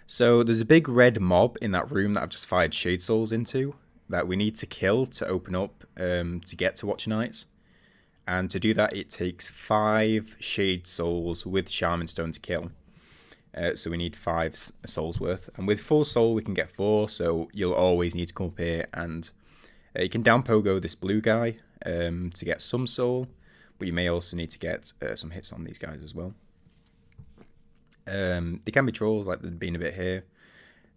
So there's a big red mob in that room that I've just fired Shade Souls into that we need to kill to open up to get to Watcher Knights. And to do that, it takes 5 Shade Souls with Shaman Stone to kill. So we need 5 souls worth. And with full soul, we can get 4, so you'll always need to come up here and you can down pogo this blue guy to get some soul, but you may also need to get some hits on these guys as well. They can be trolls, like there's been a bit here,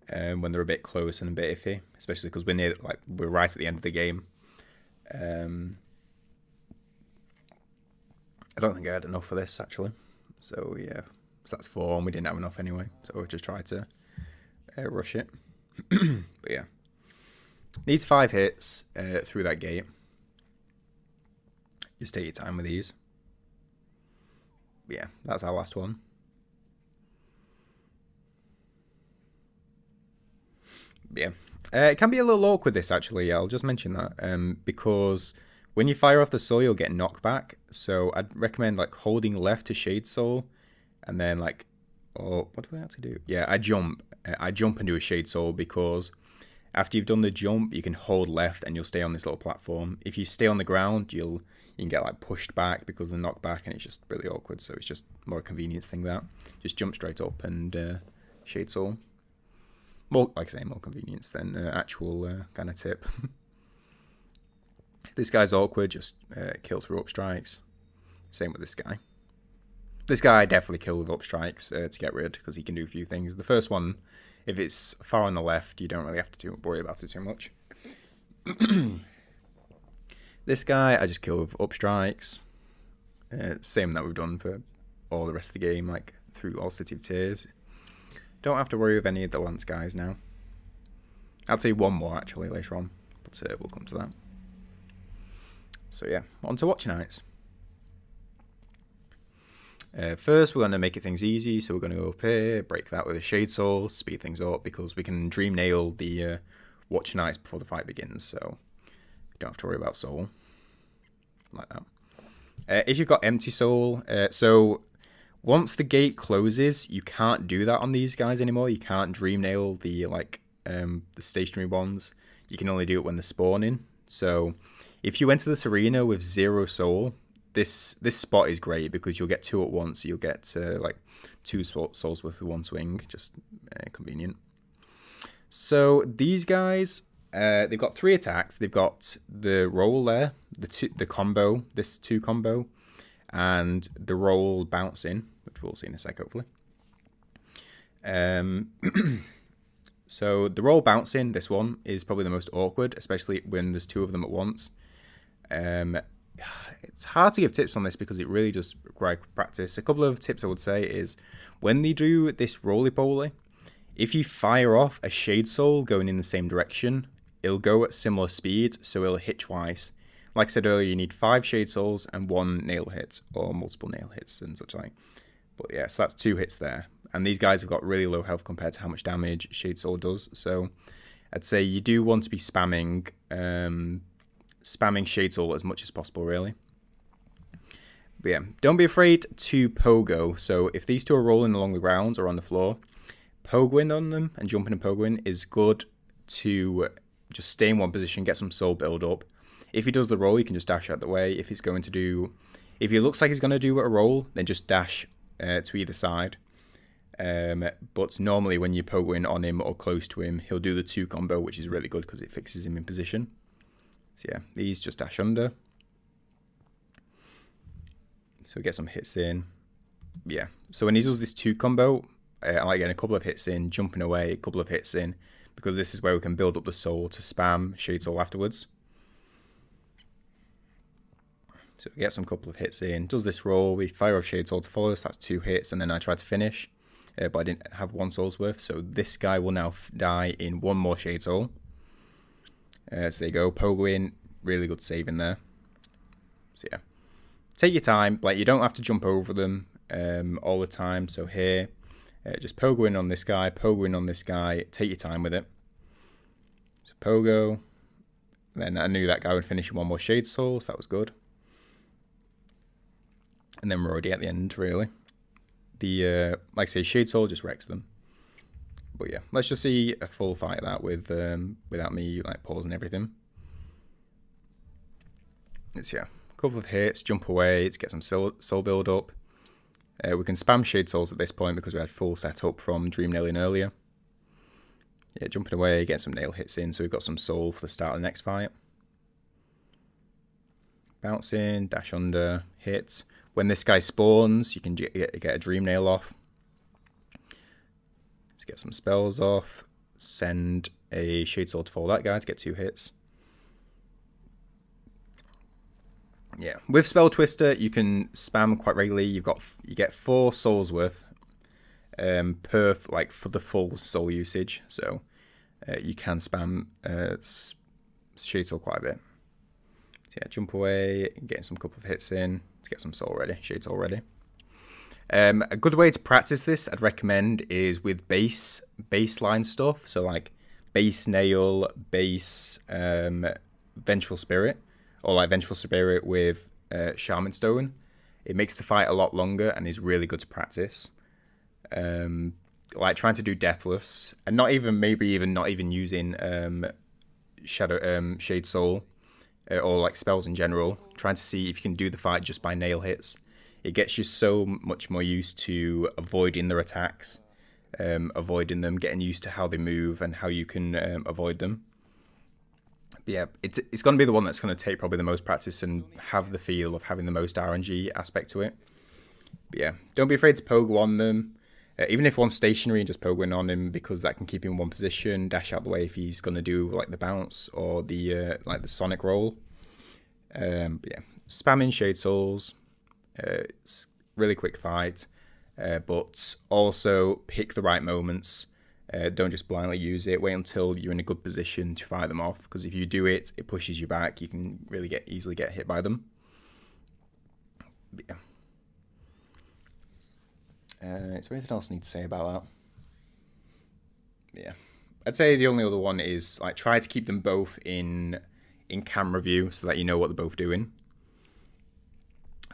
when they're a bit close and a bit iffy, especially because we're right at the end of the game. I don't think I had enough for this actually, so yeah. So that's 4, and we didn't have enough anyway, so we'll just try to rush it. But yeah, needs 5 hits through that gate. Just take your time with these. But yeah, that's our last one. But yeah, it can be a little awkward this actually. I'll just mention that because When you fire off the soul, you'll get knockback. So I'd recommend like holding left to Shade Soul, and then like, oh, what do I actually do? Yeah, I jump and do a Shade Soul, because after you've done the jump, you can hold left and you'll stay on this little platform. If you stay on the ground, you can get like pushed back because of the knockback, and it's just really awkward. So it's just more a convenience thing that just jump straight up and Shade Soul. More, like I say, more convenience than actual kind of tip. This guy's awkward, just kill through up strikes. Same with this guy. This guy I definitely kill with up strikes to get rid, because he can do a few things. The first one, if it's far on the left, you don't really have to worry about it too much. This guy I just kill with up strikes. Same that we've done for all the rest of the game, like through all City of Tears. Don't have to worry with any of the Lance guys now. I'll say one more actually later on, but we'll come to that. So yeah, on to Watch Nights. First, we're going to make it things easy, so we're going to go up here, break that with a Shade Soul, speed things up, because we can Dreamnail the Watch Nights before the fight begins, so you don't have to worry about Soul. Like that. If you've got Empty Soul, so once the gate closes, you can't do that on these guys anymore. You can't Dreamnail the the stationary ones. You can only do it when they're spawning. So if you enter this arena with 0 soul, this spot is great, because you'll get 2 at once. So you'll get like 2 souls worth of 1 swing. Just convenient. So these guys, they've got 3 attacks. They've got the roll there, the combo, this 2 combo, and the roll bouncing, which we'll see in a sec, hopefully. So the roll bouncing, this one, is probably the most awkward, especially when there's 2 of them at once. It's hard to give tips on this because it really just requires practice. A couple of tips I would say is, when they do this roly-poly, if you fire off a Shade Soul going in the same direction, it'll go at similar speed, so it'll hit twice. Like I said earlier, you need 5 Shade Souls and 1 nail hit, or multiple nail hits and such like. But yeah, so that's 2 hits there. And these guys have got really low health compared to how much damage Shade Soul does. So I'd say you do want to be spamming Shade Soul as much as possible, really. But yeah, don't be afraid to pogo. So if these 2 are rolling along the ground or on the floor, pogoing on them and jumping and pogoing is good to just stay in one position, get some soul build up. If he does the roll, you can just dash out the way. If it looks like he's going to do a roll, then just dash to either side. But normally when you're pogoing on him or close to him, he'll do the 2 combo, which is really good because it fixes him in position. So yeah, these just dash under. So get some hits in. Yeah, so when he does this 2 combo, I get a couple of hits in, jumping away, a couple of hits in, because this is where we can build up the soul to spam Shade Soul afterwards. So we get some couple of hits in, does this roll, we fire off Shade Soul to follow us, that's 2 hits, and then I try to finish, but I didn't have 1 soul's worth, so this guy will now die in 1 more Shade Soul. So there you go, pogo in, really good save in there. So yeah, take your time, like you don't have to jump over them all the time. So here, just pogo in on this guy, pogo in on this guy, take your time with it. So pogo, then I knew that guy would finish in 1 more Shade Soul, so that was good. And then we're already at the end, really. The, like I say, Shade Soul just wrecks them. But yeah, let's just see a full fight of that with without me like pausing everything. It's yeah, a couple of hits, jump away, let's get some soul build up. We can spam Shade Souls at this point because we had full setup from Dreamnailing earlier. Yeah, jumping away, get some nail hits in, so we've got some soul for the start of the next fight. Bounce in, dash under, hit. When this guy spawns, you can get a Dreamnail off. Let's get some spells off. Send a Shade Soul to follow that guy to get 2 hits. Yeah, with Spell Twister, you can spam quite regularly. You get 4 souls worth for the full soul usage. So you can spam Shade Soul quite a bit. So yeah, jump away, getting some couple of hits in to get some soul ready, Shade Soul ready. A good way to practice this, I'd recommend, is with baseline stuff. So like base nail, base vengeful spirit, or like Vengeful Spirit with Shaman Stone. It makes the fight a lot longer and is really good to practice. Like trying to do Deathless, and not even not even using Shade Soul or like spells in general. Trying to see if you can do the fight just by nail hits. It gets you so much more used to avoiding their attacks, avoiding them, getting used to how they move and how you can avoid them. But yeah, it's going to be the one that's going to take probably the most practice and have the feel of having the most RNG aspect to it. But yeah, don't be afraid to pogo on them. Even if one's stationary, and just pogoing on him, because that can keep him in one position. Dash out the way if he's going to do like the bounce or the like the sonic roll. But yeah, spamming Shade Souls. It's really quick fight, but also pick the right moments. Don't just blindly use it. Wait until you're in a good position to fire them off, because if you do it, it pushes you back. You can really easily get hit by them. But yeah. Is there anything else I need to say about that? Yeah, I'd say the only other one is like try to keep them both in camera view so that you know what they're both doing.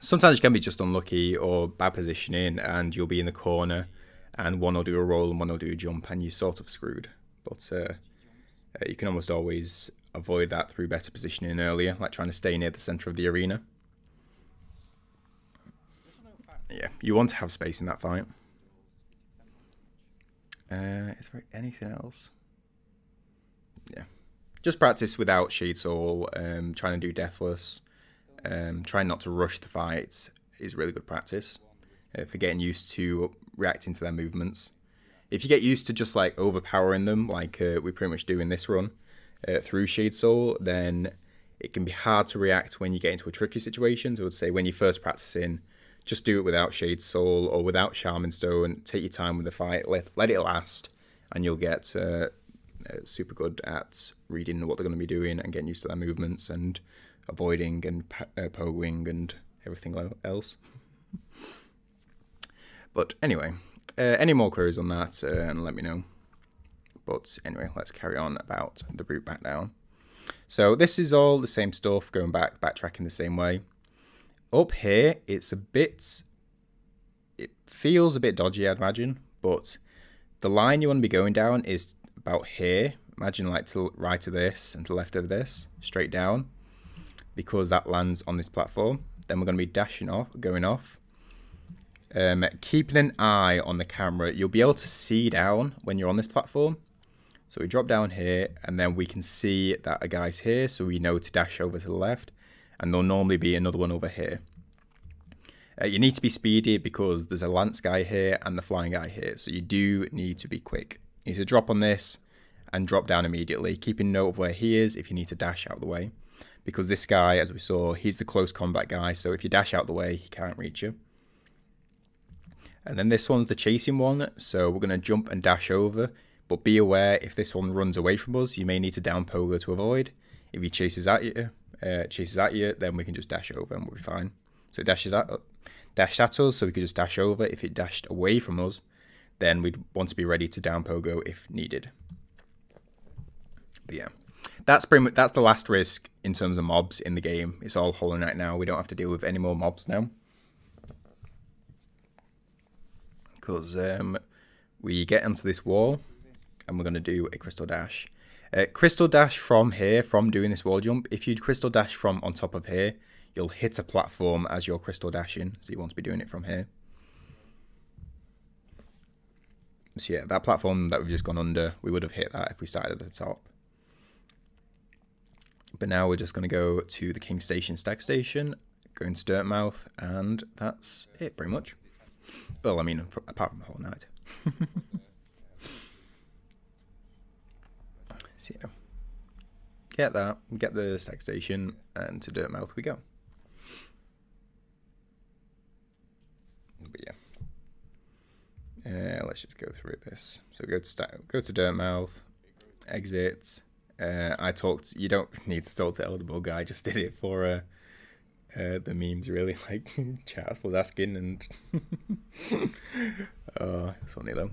Sometimes you can be just unlucky or bad positioning, and you'll be in the corner, and one will do a roll and one will do a jump, and you're sort of screwed. But you can almost always avoid that through better positioning earlier, like trying to stay near the center of the arena. Yeah, you want to have space in that fight. Is there anything else? Yeah, just practice without Shade Soul, trying to do Deathless, trying not to rush the fight is really good practice for getting used to reacting to their movements. If you get used to just like overpowering them, like we pretty much do in this run through Shade Soul, then it can be hard to react when you get into a tricky situation. So I would say when you're first practicing, just do it without Shade Soul or without Shaman Stone. Take your time with the fight, let it last, and you'll get super good at reading what they're going to be doing and getting used to their movements and avoiding and pogoing and everything else. But anyway, any more queries on that, and let me know. But anyway, let's carry on about the route back down. So this is all the same stuff, going backtracking the same way. Up here, it feels a bit dodgy, I'd imagine, but the line you want to be going down is about here. Imagine like to the right of this and to the left of this, straight down, because that lands on this platform. Then we're going to be going off. Keeping an eye on the camera, you'll be able to see down when you're on this platform. So we drop down here, and then we can see that a guy's here, so we know to dash over to the left. And there'll normally be another one over here. You need to be speedy because there's a lance guy here and the flying guy here. So you do need to be quick. You need to drop on this and drop down immediately, keeping note of where he is if you need to dash out of the way. Because this guy, as we saw, he's the close combat guy. So if you dash out of the way, he can't reach you. And then this one's the chasing one. So we're going to jump and dash over. But be aware, if this one runs away from us, you may need to down pogo to avoid. If he chases at you, then we can just dash over and we'll be fine. So it dashed at us, so we could just dash over. If it dashed away from us, then we'd want to be ready to down pogo if needed. But yeah, that's the last risk in terms of mobs in the game. It's all Hollow Knight now. We don't have to deal with any more mobs now, because we get onto this wall and we're going to do a crystal dash. Crystal dash from here, from doing this wall jump. If you crystal dash from on top of here, you'll hit a platform as you're crystal dashing, so you want to be doing it from here. So yeah, that platform that we've just gone under, we would have hit that if we started at the top. But now we're just going to go to the King Station Stag Station, go into Dirtmouth, and that's it pretty much. Well, I mean, apart from the whole night. So yeah, get that, get the Stag Station, and to Dirtmouth we go. But yeah, let's just go through this. So go to Dirtmouth, exit. You don't need to talk to Elderbow guy. I just did it for the memes, really, like chat was asking, and oh, it's funny though.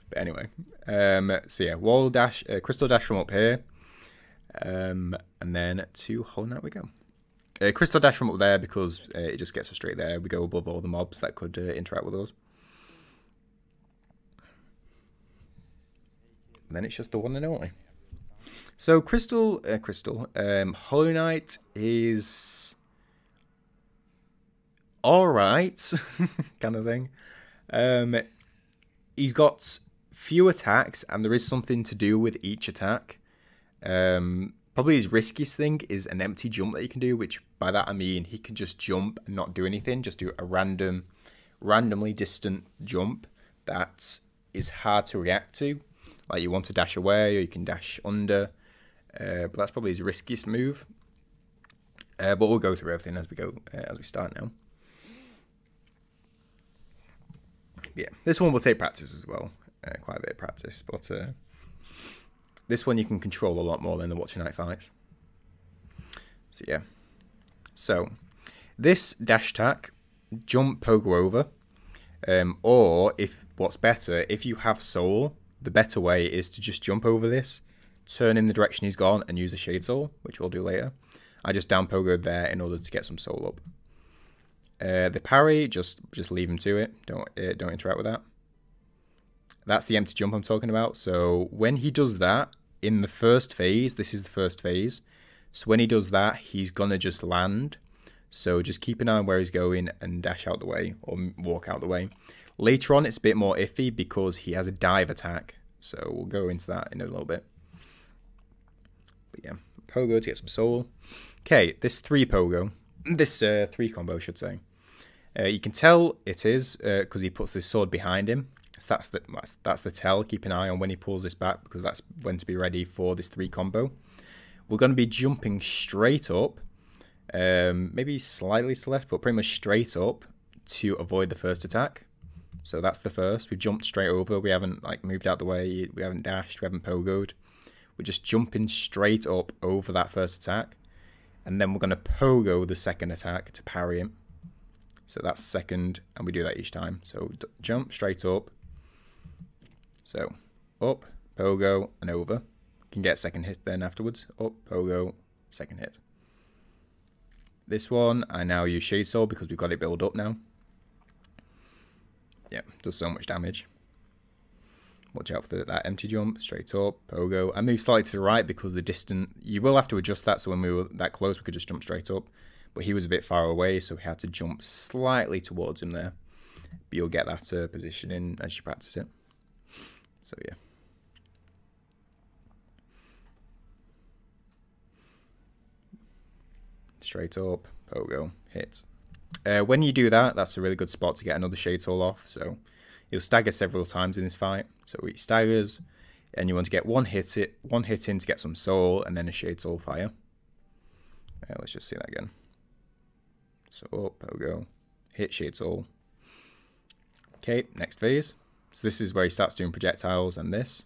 But anyway, so yeah, wall dash, crystal dash from up here. And then to Hollow Knight we go. Crystal dash from up there because it just gets us straight there. We go above all the mobs that could interact with us. And then it's just the one and only. So Hollow Knight is alright, kind of thing. He's got few attacks, and there is something to do with each attack. Probably his riskiest thing is an empty jump that he can do, which by that I mean he can just jump and not do anything, just do a randomly distant jump that is hard to react to. Like you want to dash away or you can dash under, but that's probably his riskiest move. But we'll go through everything as we go, as we start now. Yeah, this one will take practice as well, quite a bit of practice, but this one you can control a lot more than the Watcher Knight fights. So yeah. So, this dash attack, jump pogo over, or if what's better, if you have soul, the better way is to just jump over this, turn in the direction he's gone, and use a Shade Soul, which we'll do later. I just down pogoed there in order to get some soul up. The parry, just leave him to it. Don't interact with that. That's the empty jump I'm talking about. So when he does that in the first phase, this is the first phase. So when he does that, he's gonna just land. So just keep an eye on where he's going and dash out the way or walk out the way. Later on, it's a bit more iffy because he has a dive attack. So we'll go into that in a little bit. But yeah, pogo to get some soul. Okay, this three combo, I should say. You can tell it is because he puts this sword behind him. So that's the tell. Keep an eye on when he pulls this back because that's when to be ready for this 3 combo. We're going to be jumping straight up, maybe slightly to the left, but pretty much straight up to avoid the first attack. So that's the first. We've jumped straight over. We haven't like moved out the way. We haven't dashed. We haven't pogoed. We're just jumping straight up over that first attack, and then we're going to pogo the second attack to parry him. So that's second, and we do that each time. So jump straight up. So up, pogo, and over. You can get a second hit then afterwards. Up, pogo, second hit. This one, I now use Shade Soul because we've got it built up now. Yeah, does so much damage. Watch out for that empty jump, straight up, pogo. I moved slightly to the right because the distance, you will have to adjust that, so when we were that close, we could just jump straight up. But he was a bit far away, so we had to jump slightly towards him there. But you'll get that position in as you practice it. So yeah. Straight up, pogo, hit. When you do that, that's a really good spot to get another Shade Soul off. So you'll stagger several times in this fight. So he staggers, and you want to get one hit in to get some soul, and then a Shade Soul fire. Let's just see that again. So up, pogo, hit, Shade Soul. Okay, next phase. So this is where he starts doing projectiles and this.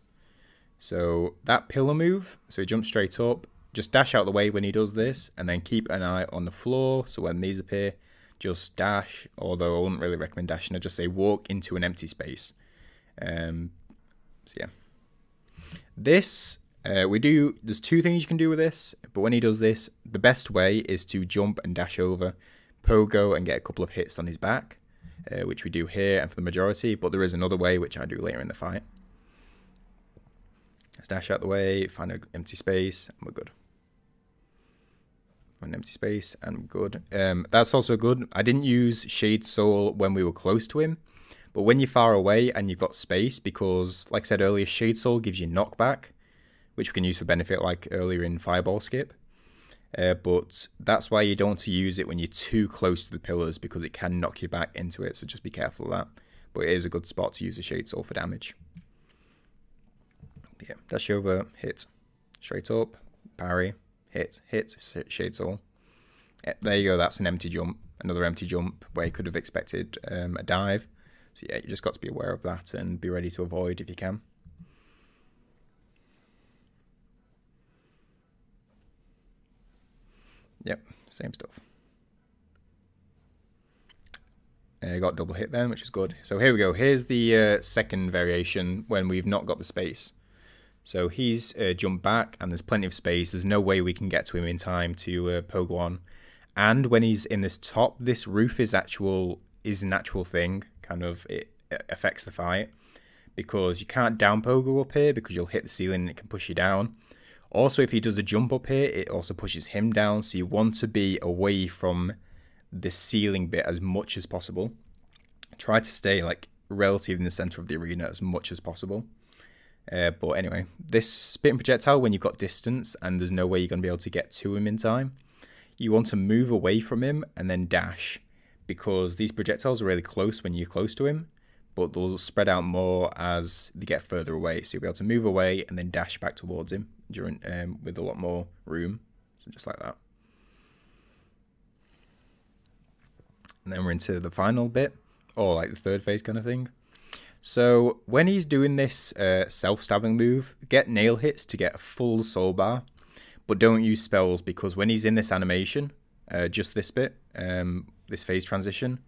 So that pillar move, so he jumps straight up, just dash out the way when he does this, and then keep an eye on the floor. So when these appear, just dash, although I wouldn't really recommend dashing, I'd just say walk into an empty space. So yeah. This, there's 2 things you can do with this, but when he does this, the best way is to jump and dash over, pogo and get a couple of hits on his back, which we do here and for the majority, but there is another way which I do later in the fight. Let's dash out the way, find an empty space, and we're good. An empty space, and we're good. That's also good. I didn't use Shade Soul when we were close to him, but when you're far away and you've got space, because, like I said earlier, Shade Soul gives you knockback, which we can use for benefit, like earlier in Fireball Skip. But that's why you don't want to use it when you're too close to the pillars, because it can knock you back into it, so just be careful of that. But it is a good spot to use a Shade Soul for damage. Yeah, dash over, hit, straight up, parry, hit, Shade Soul. There you go, that's an empty jump, another empty jump where you could have expected a dive. So yeah, you just got to be aware of that and be ready to avoid if you can. Yep, same stuff. Got double hit then, which is good. So here we go. Here's the second variation when we've not got the space. So he's jumped back, and there's plenty of space. There's no way we can get to him in time to pogo on. And when he's in this top, this roof is an actual thing. Kind of, it affects the fight, because you can't down pogo up here because you'll hit the ceiling and it can push you down. Also, if he does a jump up here, it also pushes him down. So you want to be away from the ceiling bit as much as possible. Try to stay like relative in the center of the arena as much as possible. But anyway, this spitting projectile, when you've got distance and there's no way you're going to be able to get to him in time, you want to move away from him and then dash, because these projectiles are really close when you're close to him, but they'll spread out more as they get further away. So you'll be able to move away and then dash back towards him during with a lot more room. So just like that. And then we're into the final bit, or like the third phase kind of thing. So when he's doing this self-stabbing move, get nail hits to get a full soul bar, but don't use spells, because when he's in this animation, just this bit, this phase transition,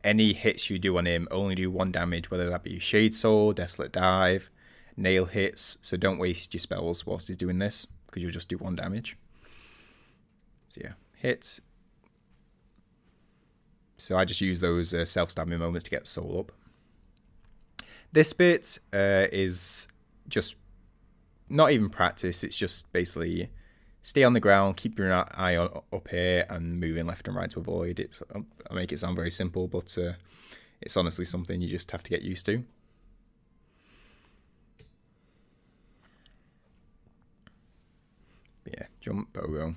any hits you do on him only do 1 damage, whether that be Shade Soul, Desolate Dive, nail hits. So don't waste your spells whilst he's doing this, because you'll just do 1 damage. So yeah, hits. So I just use those self-stabbing moments to get soul up. This bit is just not even practice. It's just basically stay on the ground, keep your eye on up here, and moving left and right to avoid it. I make it sound very simple, but it's honestly something you just have to get used to. But yeah, jump, pogo.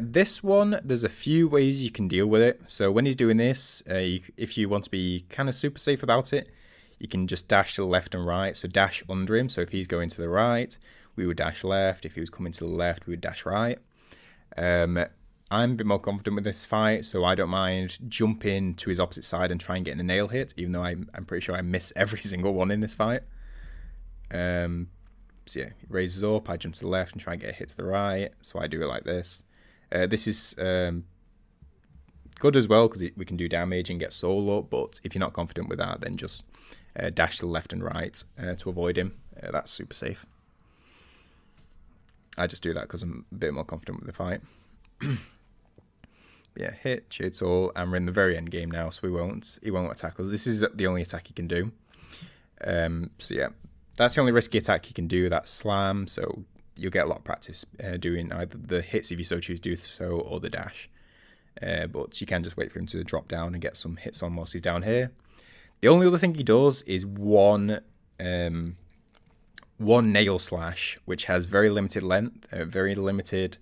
This one, there's a few ways you can deal with it. So when he's doing this, if you want to be kind of super safe about it, you can just dash to the left and right. So dash under him. So if he's going to the right, we would dash left. If he was coming to the left, we would dash right. I'm a bit more confident with this fight, so I don't mind jumping to his opposite side and try and get a nail hit, even though I'm pretty sure I miss every single one in this fight. So yeah, he raises up, I jump to the left and try and get a hit to the right. So I do it like this. This is good as well, because we can do damage and get soul up, but if you're not confident with that, then just dash to the left and right to avoid him. That's super safe. I just do that because I'm a bit more confident with the fight. Yeah, hit, Shade Soul, and we're in the very end game now, so he won't attack us. This is the only attack he can do. So yeah, that's the only risky attack he can do, that slam, so you'll get a lot of practice doing either the hits, if you so choose to do so, or the dash. But you can just wait for him to drop down and get some hits on whilst he's down here. The only other thing he does is one nail slash, which has very limited length, very limited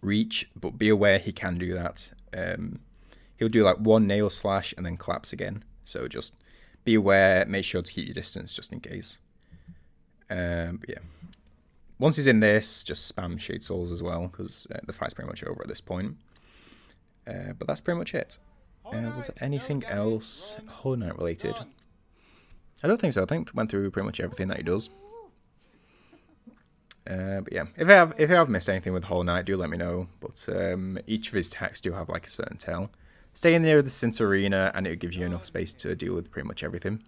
reach, but be aware he can do that. He'll do like 1 nail slash and then collapse again. So just be aware, make sure to keep your distance just in case. But yeah, once he's in this, just spam Shade Souls as well, because the fight's pretty much over at this point. But that's pretty much it. Was there anything else Hornet related? I don't think so. I think went through pretty much everything that he does. But yeah, if I have missed anything with Hollow Knight, do let me know. But each of his attacks do have like a certain tail. Stay near the center arena, and it gives you enough space to deal with pretty much everything.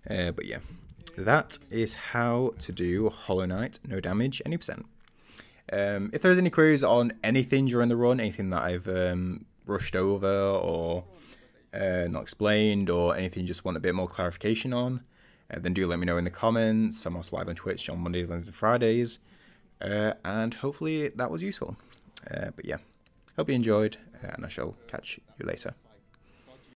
But yeah, that is how to do Hollow Knight, no damage, any percent. If there's any queries on anything during the run, anything that I've rushed over or not explained, or anything you just want a bit more clarification on, then do let me know in the comments. I'm also live on Twitch on Mondays, Wednesdays, and Fridays, and hopefully that was useful. But yeah, hope you enjoyed, and I shall catch you later.